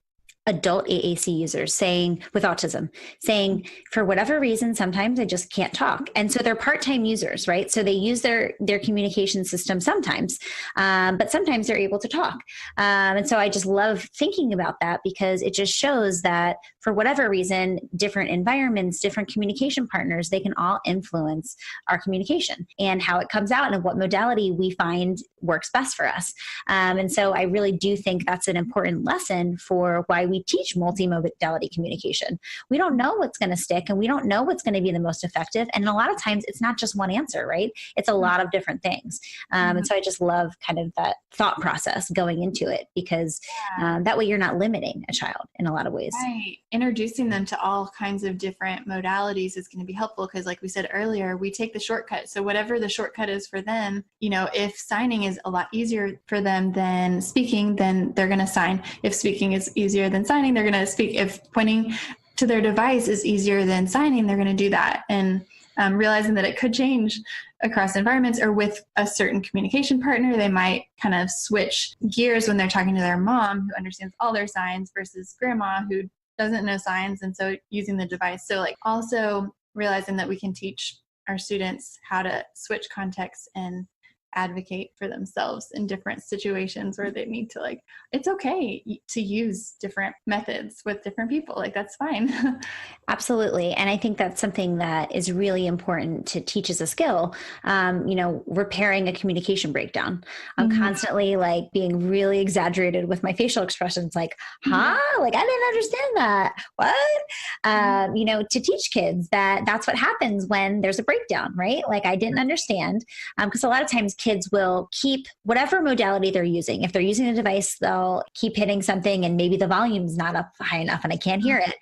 adult AAC users saying with autism, saying for whatever reason, sometimes I just can't talk. And so they're part-time users, right? So they use their communication system sometimes, but sometimes they're able to talk. And so I just love thinking about that because it just shows that for whatever reason, different environments, different communication partners, they can all influence our communication and how it comes out and what modality we find works best for us. And so I really do think that's an important lesson for why we teach multi-modality communication. We don't know what's going to stick and we don't know what's going to be the most effective. And a lot of times it's not just one answer, right? It's a lot of different things. And so I just love kind of that thought process going into it because that way you're not limiting a child in a lot of ways. Right. Introducing them to all kinds of different modalities is going to be helpful because like we said earlier, we take the shortcut. So whatever the shortcut is for them, if signing is a lot easier for them than speaking, then they're going to sign. If speaking is easier than signing, they're going to speak. If pointing to their device is easier than signing, they're going to do that. And realizing that it could change across environments or with a certain communication partner, they might kind of switch gears when they're talking to their mom who understands all their signs versus grandma who doesn't know signs. And so using the device. So like also realizing that we can teach our students how to switch contexts and advocate for themselves in different situations where they need to it's okay to use different methods with different people. That's fine. Absolutely. And I think that's something that is really important to teach as a skill, repairing a communication breakdown. I'm constantly being really exaggerated with my facial expressions, I didn't understand that. What? To teach kids that that's what happens when there's a breakdown, right? I didn't understand. Because a lot of times kids will keep whatever modality they're using. If they're using a device, they'll keep hitting something and maybe the volume's not up high enough and I can't hear it.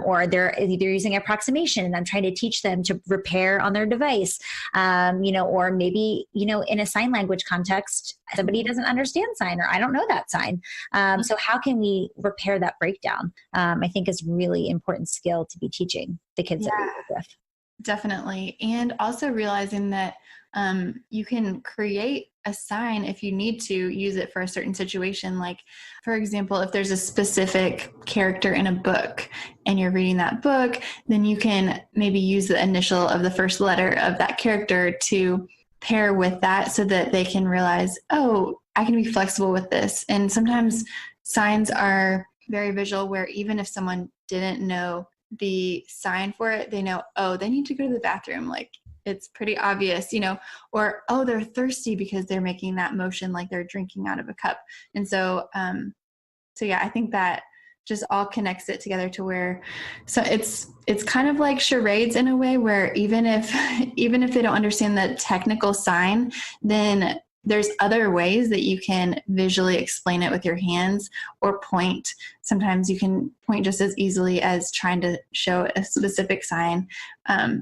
Or they're either using approximation and I'm trying to teach them to repair on their device. Or maybe, in a sign language context, somebody doesn't understand sign or I don't know that sign. So how can we repair that breakdown? I think is really important skill to be teaching the kids that we work with. Definitely. And also realizing that you can create a sign if you need to use it for a certain situation. For example, if there's a specific character in a book and you're reading that book, then you can maybe use the initial of the first letter of that character to pair with that so that they can realize, oh, I can be flexible with this. And sometimes signs are very visual where even if someone didn't know the sign for it, they know, oh, they need to go to the bathroom. It's pretty obvious, or, oh, they're thirsty because they're making that motion like they're drinking out of a cup. And so, I think that just all connects it together to where, so it's kind of like charades in a way where even if they don't understand the technical sign, then there's other ways that you can visually explain it with your hands or point. Sometimes you can point just as easily as trying to show a specific sign.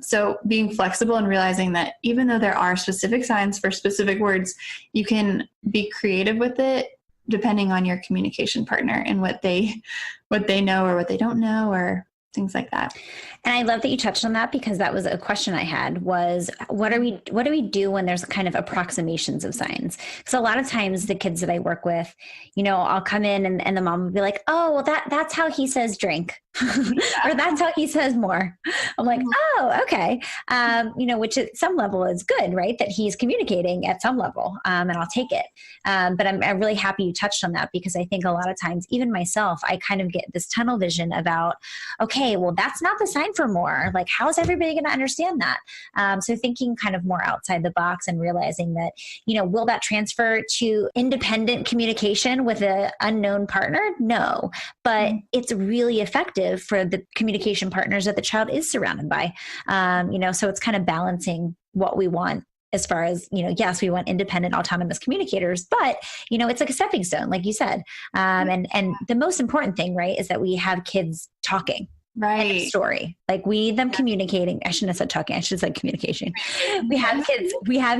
So being flexible and realizing that even though there are specific signs for specific words, you can be creative with it depending on your communication partner and what they know or what they don't know or things like that. And I love that you touched on that because that was a question I had was, what do we do when there's kind of approximations of signs? Because a lot of times the kids that I work with, I'll come in and the mom will be like, oh, well, that's how he says drink. Or that's how he says more. I'm like, oh, okay. Which at some level is good, right? That he's communicating at some level, and I'll take it. But I'm really happy you touched on that because I think a lot of times, even myself, I kind of get this tunnel vision about, okay, well, that's not the sign for more. How is everybody going to understand that? So thinking kind of more outside the box and realizing that, will that transfer to independent communication with an unknown partner? No, but it's really effective for the communication partners that the child is surrounded by. So it's kind of balancing what we want as far as, yes, we want independent, autonomous communicators, but, it's like a stepping stone, like you said. And the most important thing, right, is that we have kids talking. Right. Story. We need them communicating. I shouldn't have said talking. I should have said communication. We have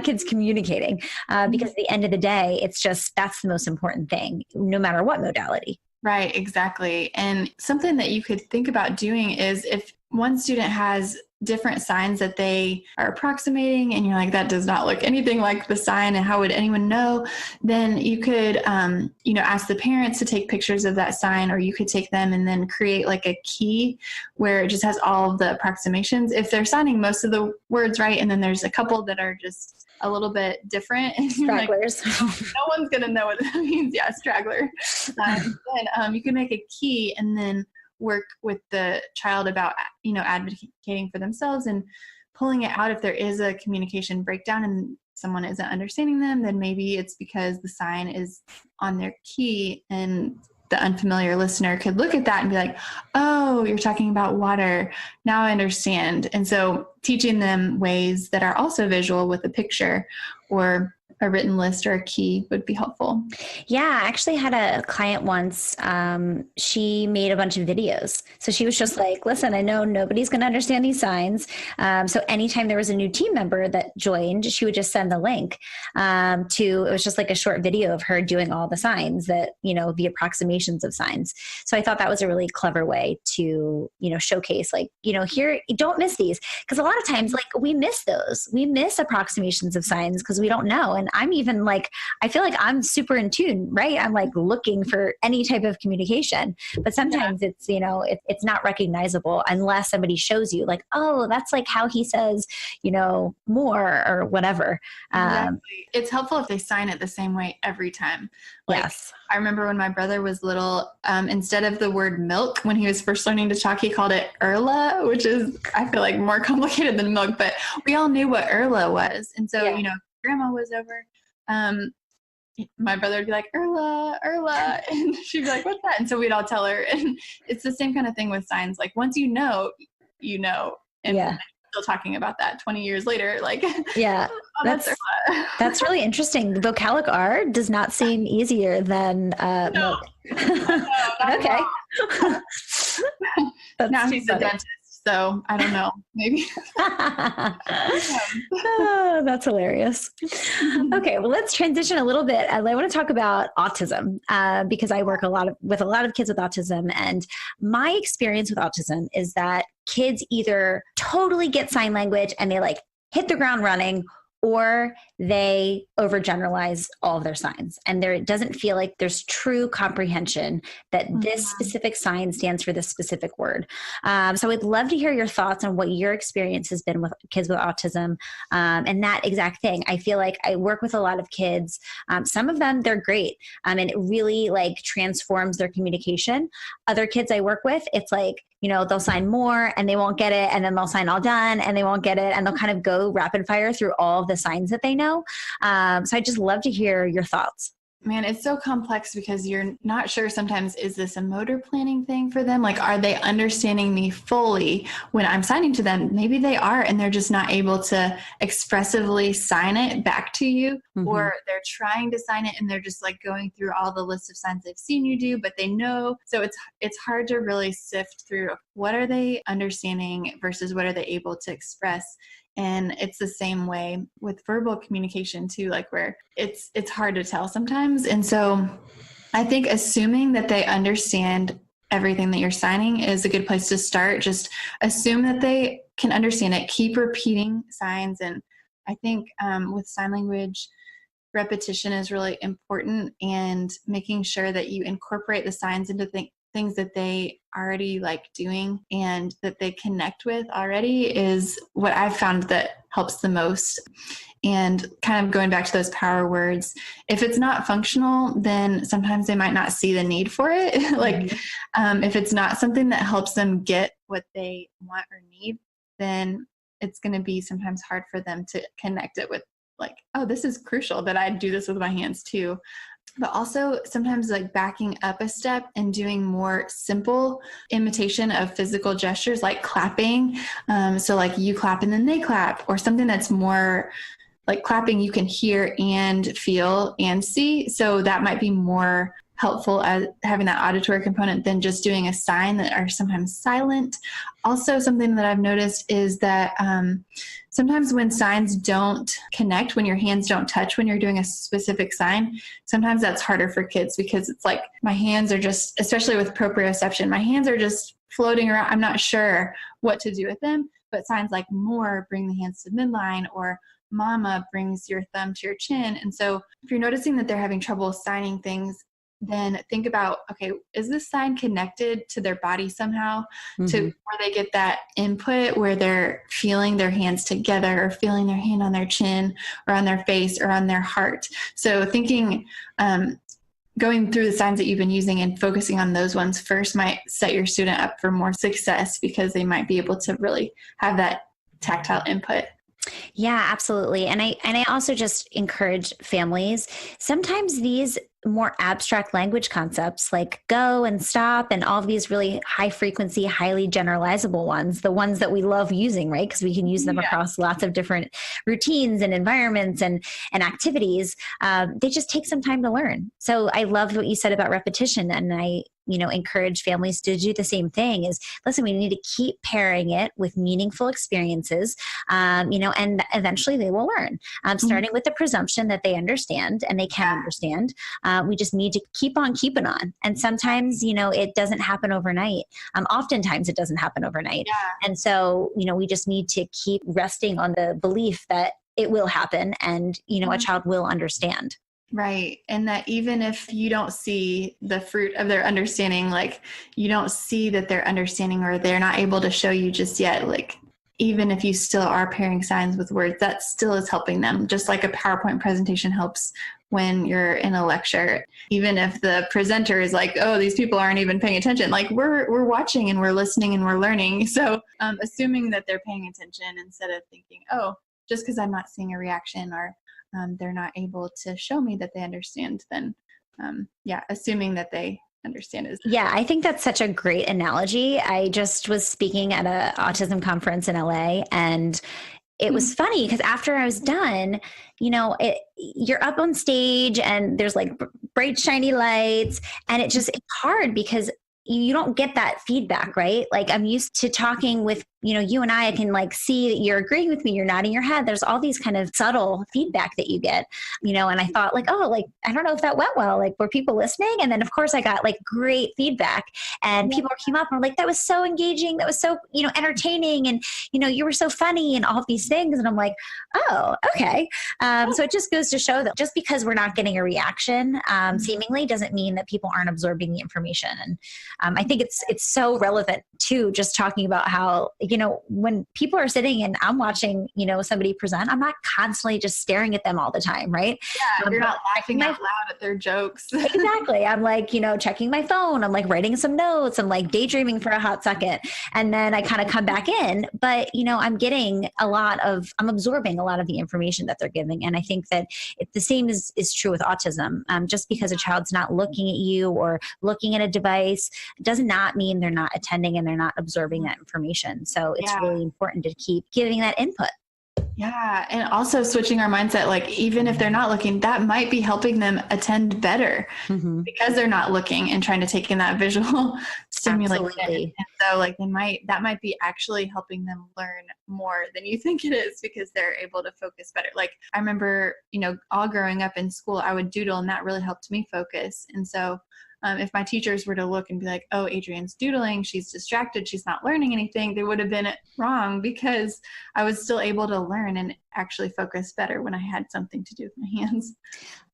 kids communicating because at the end of the day, it's just, that's the most important thing, no matter what modality. Right, exactly. And something that you could think about doing is one student has different signs that they are approximating and you're like, that does not look anything like the sign, and how would anyone know? Then you could, ask the parents to take pictures of that sign, or you could take them and then create like a key where it just has all of the approximations. If they're signing most of the words right, and then there's a couple that are just a little bit different. Stragglers. Like, no one's going to know what that means. Yeah, straggler. Then you can make a key and then work with the child about, advocating for themselves and pulling it out. If there is a communication breakdown and someone isn't understanding them, then maybe it's because the sign is on their key, and the unfamiliar listener could look at that and be like, oh, you're talking about water. Now I understand. And so teaching them ways that are also visual with a picture or a written list or a key would be helpful. Yeah, I actually had a client once. She made a bunch of videos. So she was just like, listen, I know nobody's going to understand these signs. So anytime there was a new team member that joined, she would just send the link it was just like a short video of her doing all the signs that, the approximations of signs. So I thought that was a really clever way to, showcase like, here, don't miss these. Because a lot of times, like, we miss those. We miss approximations of signs because we don't know. And I'm even like, I feel like I'm super in tune, right? I'm like looking for any type of communication, but sometimes it's, it's not recognizable unless somebody shows you like, oh, that's like how he says, more or whatever. Exactly. It's helpful if they sign it the same way every time. Like, yes. I remember when my brother was little, instead of the word milk, when he was first learning to talk, he called it Erla, which is, I feel like, more complicated than milk, but we all knew what Erla was. And so, grandma was over, my brother would be like, Erla, and she'd be like, what's that? And so we'd all tell her. And it's the same kind of thing with signs. Like, once you know, and I'm still talking about that 20 years later, like, yeah, oh, that's really interesting. The vocalic R does not seem easier than milk. No, okay. Now he's a dentist. So I don't know, maybe. Oh, that's hilarious. Okay, well, let's transition a little bit. I want to talk about autism because I work with a lot of kids with autism, and my experience with autism is that kids either totally get sign language and they like hit the ground running, or they overgeneralize all of their signs. And it doesn't feel like there's true comprehension that this specific sign stands for this specific word. So I'd love to hear your thoughts on what your experience has been with kids with autism and that exact thing. I feel like I work with a lot of kids. Some of them, they're great. And it really like transforms their communication. Other kids I work with, it's like, they'll sign more and they won't get it. And then they'll sign all done and they won't get it. And they'll kind of go rapid fire through all of the signs that they know. So I'd just love to hear your thoughts. Man, it's so complex because you're not sure sometimes, is this a motor planning thing for them? Like, are they understanding me fully when I'm signing to them? Maybe they are, and they're just not able to expressively sign it back to you, or they're trying to sign it and they're just like going through all the list of signs they've seen you do, but they know. So it's hard to really sift through what are they understanding versus what are they able to express. And it's the same way with verbal communication too, like where it's hard to tell sometimes. And so I think assuming that they understand everything that you're signing is a good place to start. Just assume that they can understand it. Keep repeating signs. And I think with sign language, repetition is really important, and making sure that you incorporate the signs into things that they already like doing and that they connect with already is what I've found that helps the most. And kind of going back to those power words, if it's not functional, then sometimes they might not see the need for it. Like if it's not something that helps them get what they want or need, then it's going to be sometimes hard for them to connect it with like, oh, this is crucial that I do this with my hands too. But also sometimes like backing up a step and doing more simple imitation of physical gestures like clapping. So like you clap and then they clap, or something that's more like clapping you can hear and feel and see. So that might be more helpful as having that auditory component than just doing a sign that are sometimes silent. Also, something that I've noticed is that sometimes when signs don't connect, when your hands don't touch when you're doing a specific sign, sometimes that's harder for kids because it's like my hands are just, especially with proprioception, my hands are just floating around. I'm not sure what to do with them, but signs like more, bring the hands to midline, or mama brings your thumb to your chin. And so if you're noticing that they're having trouble signing things, then think about, okay, is this sign connected to their body somehow to where they get that input where they're feeling their hands together or feeling their hand on their chin or on their face or on their heart. So thinking, going through the signs that you've been using and focusing on those ones first might set your student up for more success because they might be able to really have that tactile input. Yeah, absolutely. And I also just encourage families, sometimes these more abstract language concepts like go and stop and all of these really high frequency, highly generalizable ones, the ones that we love using, right? Because we can use them across lots of different routines and environments and activities. They just take some time to learn. So I loved what you said about repetition. And I encourage families to do the same thing is, listen, we need to keep pairing it with meaningful experiences, and eventually they will learn, starting with the presumption that they understand and they can understand. We just need to keep on keeping on. And sometimes, it doesn't happen overnight. Oftentimes it doesn't happen overnight. Yeah. And so, we just need to keep resting on the belief that it will happen and, a child will understand. Right. And that even if you don't see the fruit of their understanding, like you don't see that they're understanding or they're not able to show you just yet, like even if you still are pairing signs with words, that still is helping them. Just like a PowerPoint presentation helps when you're in a lecture. Even if the presenter is like, oh, these people aren't even paying attention, like we're watching and we're listening and we're learning. So assuming that they're paying attention instead of thinking, oh, just because I'm not seeing a reaction or they're not able to show me that they understand, then assuming that they understand is. Yeah, I think that's such a great analogy. I just was speaking at an autism conference in LA, and it was funny because after I was done, you're up on stage and there's like bright, shiny lights, and it's hard because you don't get that feedback, right? Like I'm used to talking with, you and I can like see that you're agreeing with me, you're nodding your head. There's all these kind of subtle feedback that you get, and I thought like, oh, like, I don't know if that went well. Like, were people listening? And then of course I got like great feedback and people came up and were like, that was so engaging. That was so, entertaining. And, you were so funny and all of these things. And I'm like, oh, okay. So it just goes to show that just because we're not getting a reaction, seemingly doesn't mean that people aren't absorbing the information. And I think it's so relevant too, just talking about how, when people are sitting and I'm watching, somebody present, I'm not constantly just staring at them all the time, right? Yeah, you're not laughing out loud at their jokes. Exactly. I'm like, checking my phone. I'm like writing some notes. I'm like daydreaming for a hot second. And then I kind of come back in. But, I'm absorbing a lot of the information that they're giving. And I think that the same is true with autism. Just because a child's not looking at you or looking at a device does not mean they're not attending and they're not absorbing that information. So it's really important to keep giving that input. Yeah. And also switching our mindset, like even if they're not looking, that might be helping them attend better because they're not looking and trying to take in that visual stimulation. Absolutely. And so like that might be actually helping them learn more than you think it is because they're able to focus better. Like I remember, all growing up in school, I would doodle and that really helped me focus. And so if my teachers were to look and be like, oh, Adrienne's doodling, she's distracted, she's not learning anything, they would have been wrong because I was still able to learn and actually focus better when I had something to do with my hands.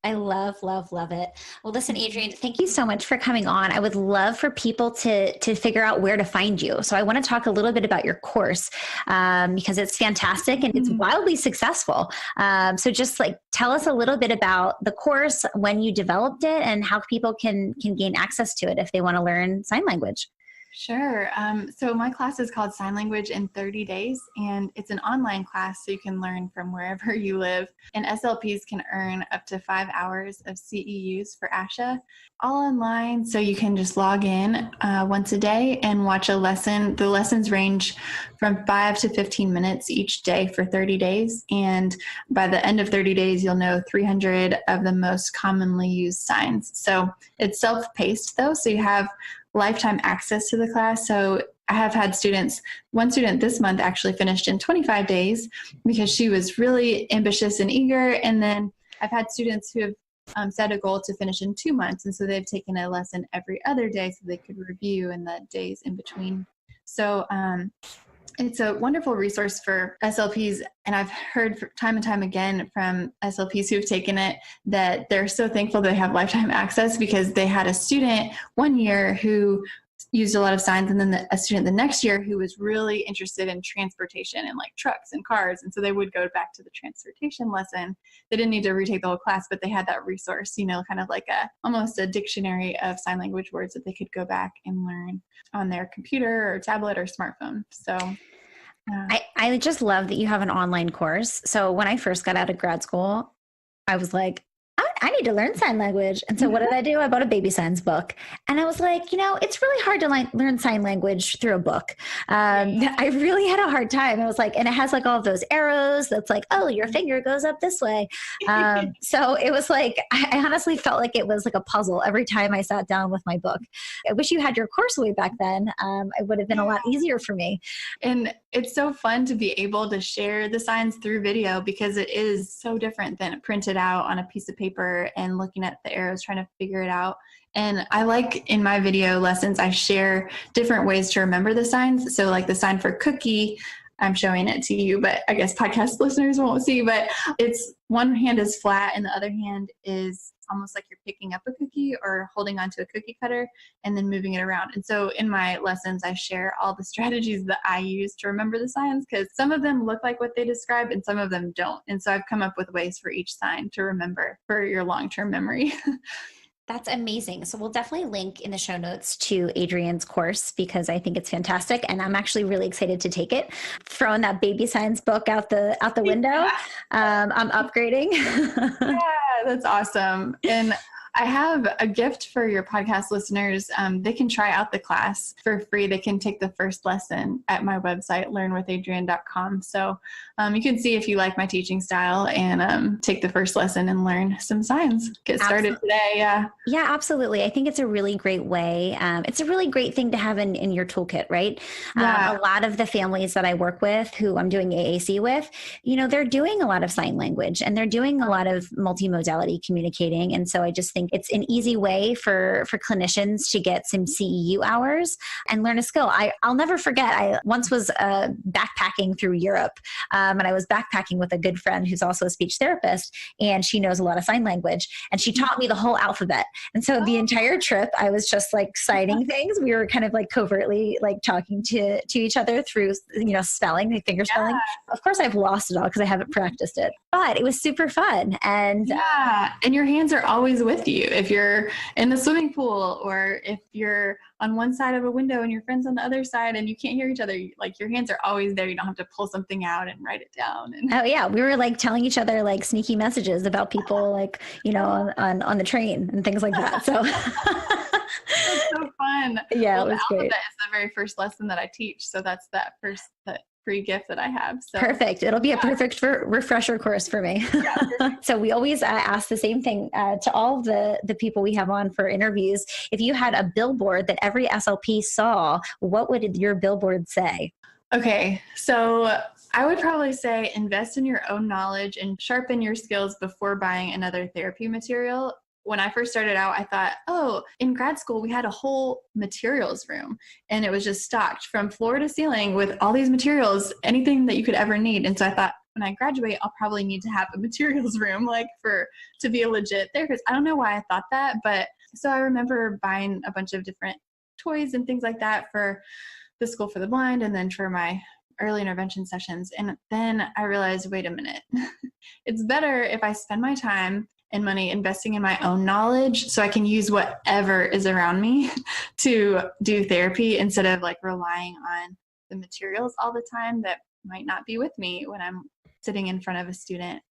I love, love, love it. Well, listen, Adrienne, thank you so much for coming on. I would love for people to figure out where to find you. So I want to talk a little bit about your course because it's fantastic and it's wildly successful. So just like tell us a little bit about the course, when you developed it, and how people can gain access to it if they want to learn sign language. Sure. So my class is called Sign Language in 30 Days, and it's an online class, so you can learn from wherever you live. And SLPs can earn up to 5 hours of CEUs for ASHA, all online. So you can just log in once a day and watch a lesson. The lessons range from 5 to 15 minutes each day for 30 days. And by the end of 30 days, you'll know 300 of the most commonly used signs. So it's self-paced though, so you have lifetime access to the class. So I have had students, one student this month actually finished in 25 days because she was really ambitious and eager. And then I've had students who have set a goal to finish in 2 months. And so they've taken a lesson every other day so they could review in the days in between. So it's a wonderful resource for SLPs, and I've heard time and time again from SLPs who've taken it that they're so thankful they have lifetime access because they had a student one year who used a lot of signs, and then a student the next year who was really interested in transportation and like trucks and cars, and so they would go back to the transportation lesson. They didn't need to retake the whole class, but they had that resource, kind of like almost a dictionary of sign language words that they could go back and learn on their computer or tablet or smartphone. So I just love that you have an online course. So when I first got out of grad school, I was like, I need to learn sign language. And so what did I do? I bought a baby signs book. And I was like, it's really hard to learn sign language through a book. I really had a hard time. I was like, and it has like all of those arrows that's like, oh, your finger goes up this way. So it was like, I honestly felt like it was like a puzzle every time I sat down with my book. I wish you had your course way back then. It would have been a lot easier for me. And it's so fun to be able to share the signs through video because it is so different than printed out on a piece of paper and looking at the arrows, trying to figure it out. And I like in my video lessons, I share different ways to remember the signs. So like the sign for cookie, I'm showing it to you, but I guess podcast listeners won't see, but it's one hand is flat and the other hand is almost like you're picking up a cookie or holding onto a cookie cutter and then moving it around. And so in my lessons, I share all the strategies that I use to remember the signs because some of them look like what they describe and some of them don't. And so I've come up with ways for each sign to remember for your long-term memory. That's amazing. So we'll definitely link in the show notes to Adrienne's course because I think it's fantastic. And I'm actually really excited to take it. Throwing that baby science book out the window. I'm upgrading. Yeah, that's awesome. And I have a gift for your podcast listeners. They can try out the class for free. They can take the first lesson at my website, learnwithadrienne.com. So you can see if you like my teaching style and take the first lesson and learn some signs. Get started today. Yeah. Yeah, absolutely. I think it's a really great way. It's a really great thing to have in your toolkit, right? Yeah. A lot of the families that I work with who I'm doing AAC with, they're doing a lot of sign language and they're doing a lot of multi-modality communicating. And so I just think it's an easy way for clinicians to get some CEU hours and learn a skill. I'll never forget, I once was backpacking through Europe and I was backpacking with a good friend who's also a speech therapist and she knows a lot of sign language and she taught me the whole alphabet. And so the entire trip, I was just like citing things. We were kind of like covertly like talking to each other through, spelling, like finger spelling. Of course, I've lost it all because I haven't practiced it, but it was super fun. And and your hands are always with you. If you're in the swimming pool or if you're on one side of a window and your friend's on the other side and you can't hear each other, like your hands are always there. You don't have to pull something out and write it down. And oh yeah, we were like telling each other like sneaky messages about people like, on the train and things like that. So that's so fun. Yeah, it was great. That is the very first lesson that I teach. So that's that free gift that I have. So perfect. It'll be a perfect refresher course for me. Yeah, so we always ask the same thing to all the people we have on for interviews. If you had a billboard that every SLP saw, what would your billboard say? Okay, so I would probably say invest in your own knowledge and sharpen your skills before buying another therapy material. When I first started out, I thought, in grad school, we had a whole materials room and it was just stocked from floor to ceiling with all these materials, anything that you could ever need. And so I thought, when I graduate, I'll probably need to have a materials room to be a legit therapist. I don't know why I thought that, but so I remember buying a bunch of different toys and things like that for the School for the Blind and then for my early intervention sessions. And then I realized, wait a minute, it's better if I spend my time and money investing in my own knowledge so I can use whatever is around me to do therapy instead of like relying on the materials all the time that might not be with me when I'm sitting in front of a student.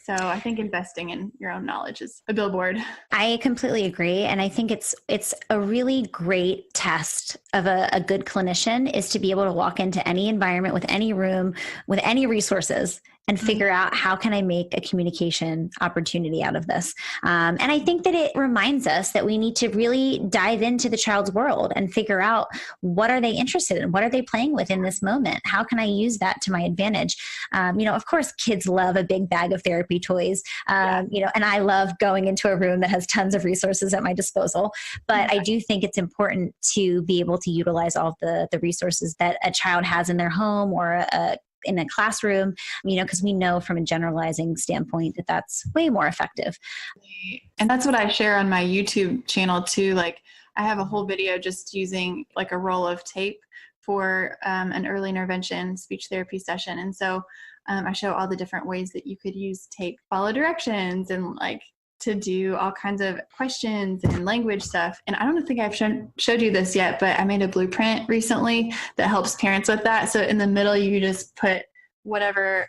So I think investing in your own knowledge is a billboard. I completely agree. And I think it's a really great test of a good clinician is to be able to walk into any environment with any room, with any resources and figure out how can I make a communication opportunity out of this. And I think that it reminds us that we need to really dive into the child's world and figure out what are they interested in? What are they playing with in this moment? How can I use that to my advantage? Of course, kids love a big bag of therapy toys, and I love going into a room that has tons of resources at my disposal. But I do think it's important to be able to utilize all the resources that a child has in their home or in a classroom, because we know from a generalizing standpoint that that's way more effective. And that's what I share on my YouTube channel too. Like I have a whole video just using like a roll of tape for an early intervention speech therapy session. And so I show all the different ways that you could use tape, follow directions, and like to do all kinds of questions and language stuff. And I don't think I've showed you this yet, but I made a blueprint recently that helps parents with that. So in the middle, you just put whatever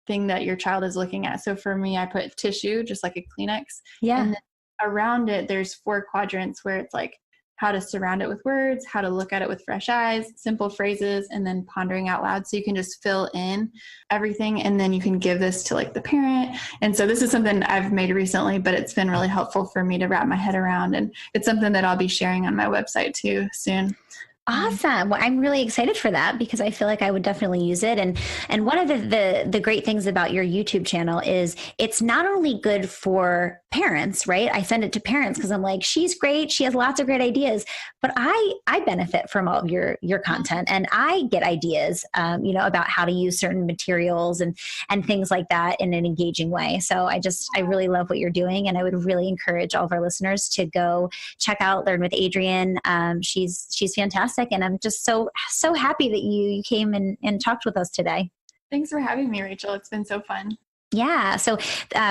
thing that your child is looking at. So for me, I put tissue, just like a Kleenex. Yeah. And then around it, there's 4 quadrants where it's like how to surround it with words, how to look at it with fresh eyes, simple phrases, and then pondering out loud. So you can just fill in everything, and then you can give this to like the parent. And so this is something I've made recently, but it's been really helpful for me to wrap my head around. And it's something that I'll be sharing on my website too soon. Awesome. Well, I'm really excited for that because I feel like I would definitely use it. And one of the great things about your YouTube channel is it's not only good for parents, right? I send it to parents because I'm like, she's great. She has lots of great ideas, but I benefit from all of your content, and I get ideas, about how to use certain materials and things like that in an engaging way. So I really love what you're doing. And I would really encourage all of our listeners to go check out Learn with Adrienne. She's fantastic. And I'm just so happy that you came and talked with us today. Thanks for having me, Rachel. It's been so fun. Yeah. So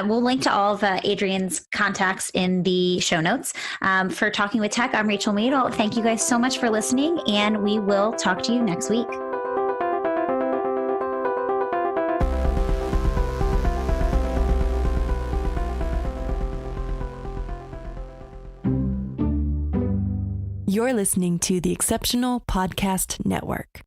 we'll link to all of Adrienne's contacts in the show notes. For Talking with Tech, I'm Rachel Madel. Thank you guys so much for listening, and we will talk to you next week. You're listening to the Exceptional Podcast Network.